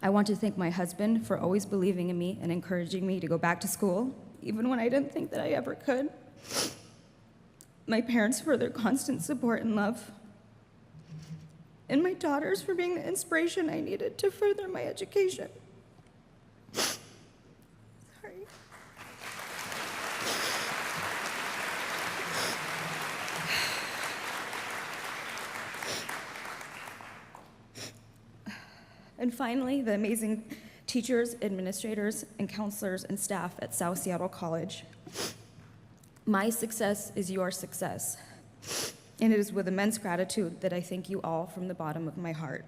I want to thank my husband for always believing in me and encouraging me to go back to school, even when I didn't think that I ever could. My parents for their constant support and love. And my daughters for being the inspiration I needed to further my education. Sorry. And finally, the amazing teachers, administrators, and counselors and staff at South Seattle College. My success is your success, and it is with immense gratitude that I thank you all from the bottom of my heart.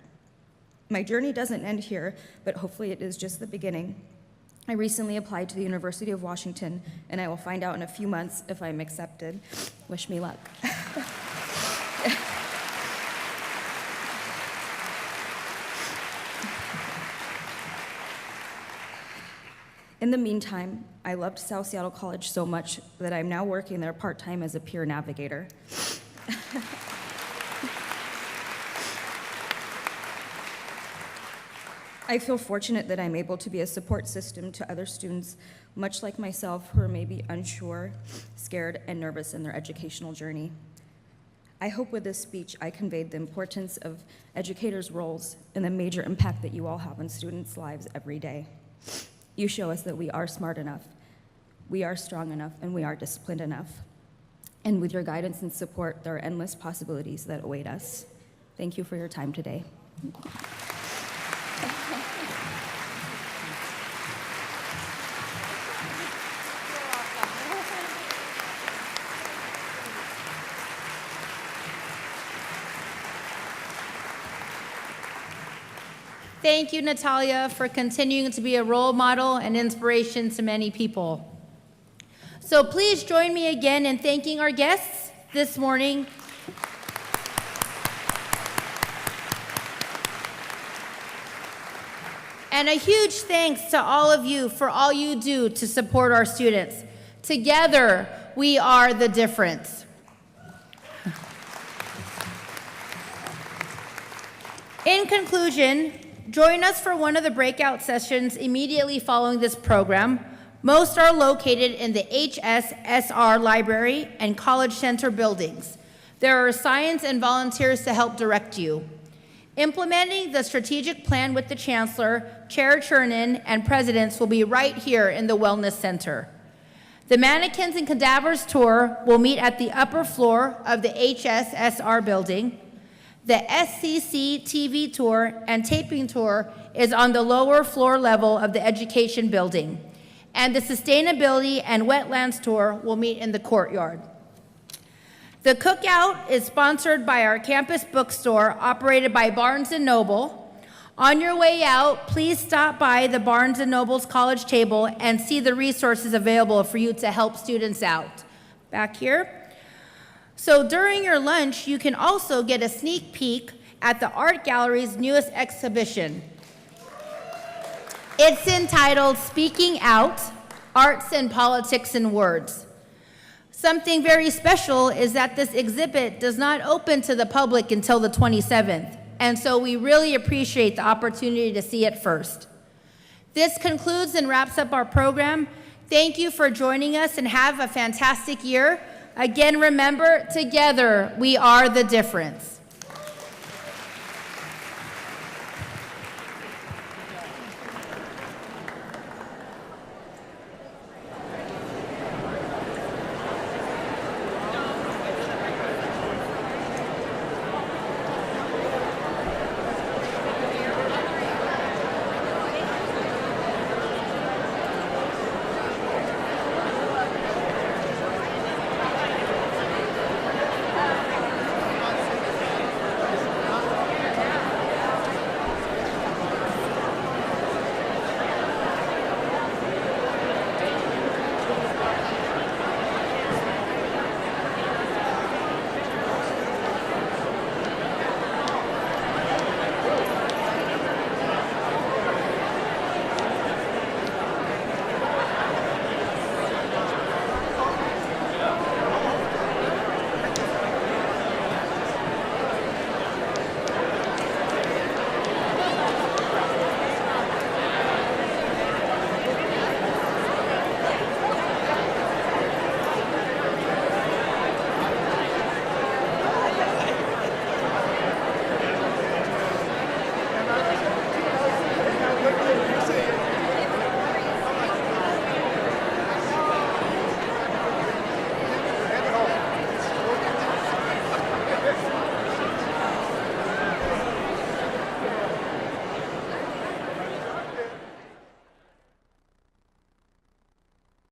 My journey doesn't end here, but hopefully it is just the beginning. I recently applied to the University of Washington, and I will find out in a few months if I'm accepted. Wish me luck. In the meantime, I loved South Seattle College so much that I'm now working there part-time as a peer navigator. I feel fortunate that I'm able to be a support system to other students, much like myself, who are maybe unsure, scared, and nervous in their educational journey. I hope with this speech I conveyed the importance of educators' roles and the major impact that you all have on students' lives every day. You show us that we are smart enough, we are strong enough, and we are disciplined enough. And with your guidance and support, there are endless possibilities that await us. Thank you for your time today. Thank you, Natalia, for continuing to be a role model and inspiration to many people. So please join me again in thanking our guests this morning. And a huge thanks to all of you for all you do to support our students. Together, we are the difference. In conclusion, join us for one of the breakout sessions immediately following this program. Most are located in the HSSR Library and College Center buildings. There are science and volunteers to help direct you. Implementing the strategic plan with the Chancellor, Chair Chernin, and Presidents will be right here in the Wellness Center. The Mannequins and Cadavers Tour will meet at the upper floor of the HSSR building. The SCC TV Tour and Taping Tour is on the lower floor level of the Education Building. And the Sustainability and Wetlands Tour will meet in the courtyard. The cookout is sponsored by our campus bookstore operated by Barnes & Noble. On your way out, please stop by the Barnes & Noble's college table and see the resources available for you to help students out. Back here. So during your lunch, you can also get a sneak peek at the Art Gallery's newest exhibition. It's entitled Speaking Out, Arts and Politics in Words. Something very special is that this exhibit does not open to the public until the 27th, and so we really appreciate the opportunity to see it first. This concludes and wraps up our program. Thank you for joining us and have a fantastic year. Again, remember, together we are the difference.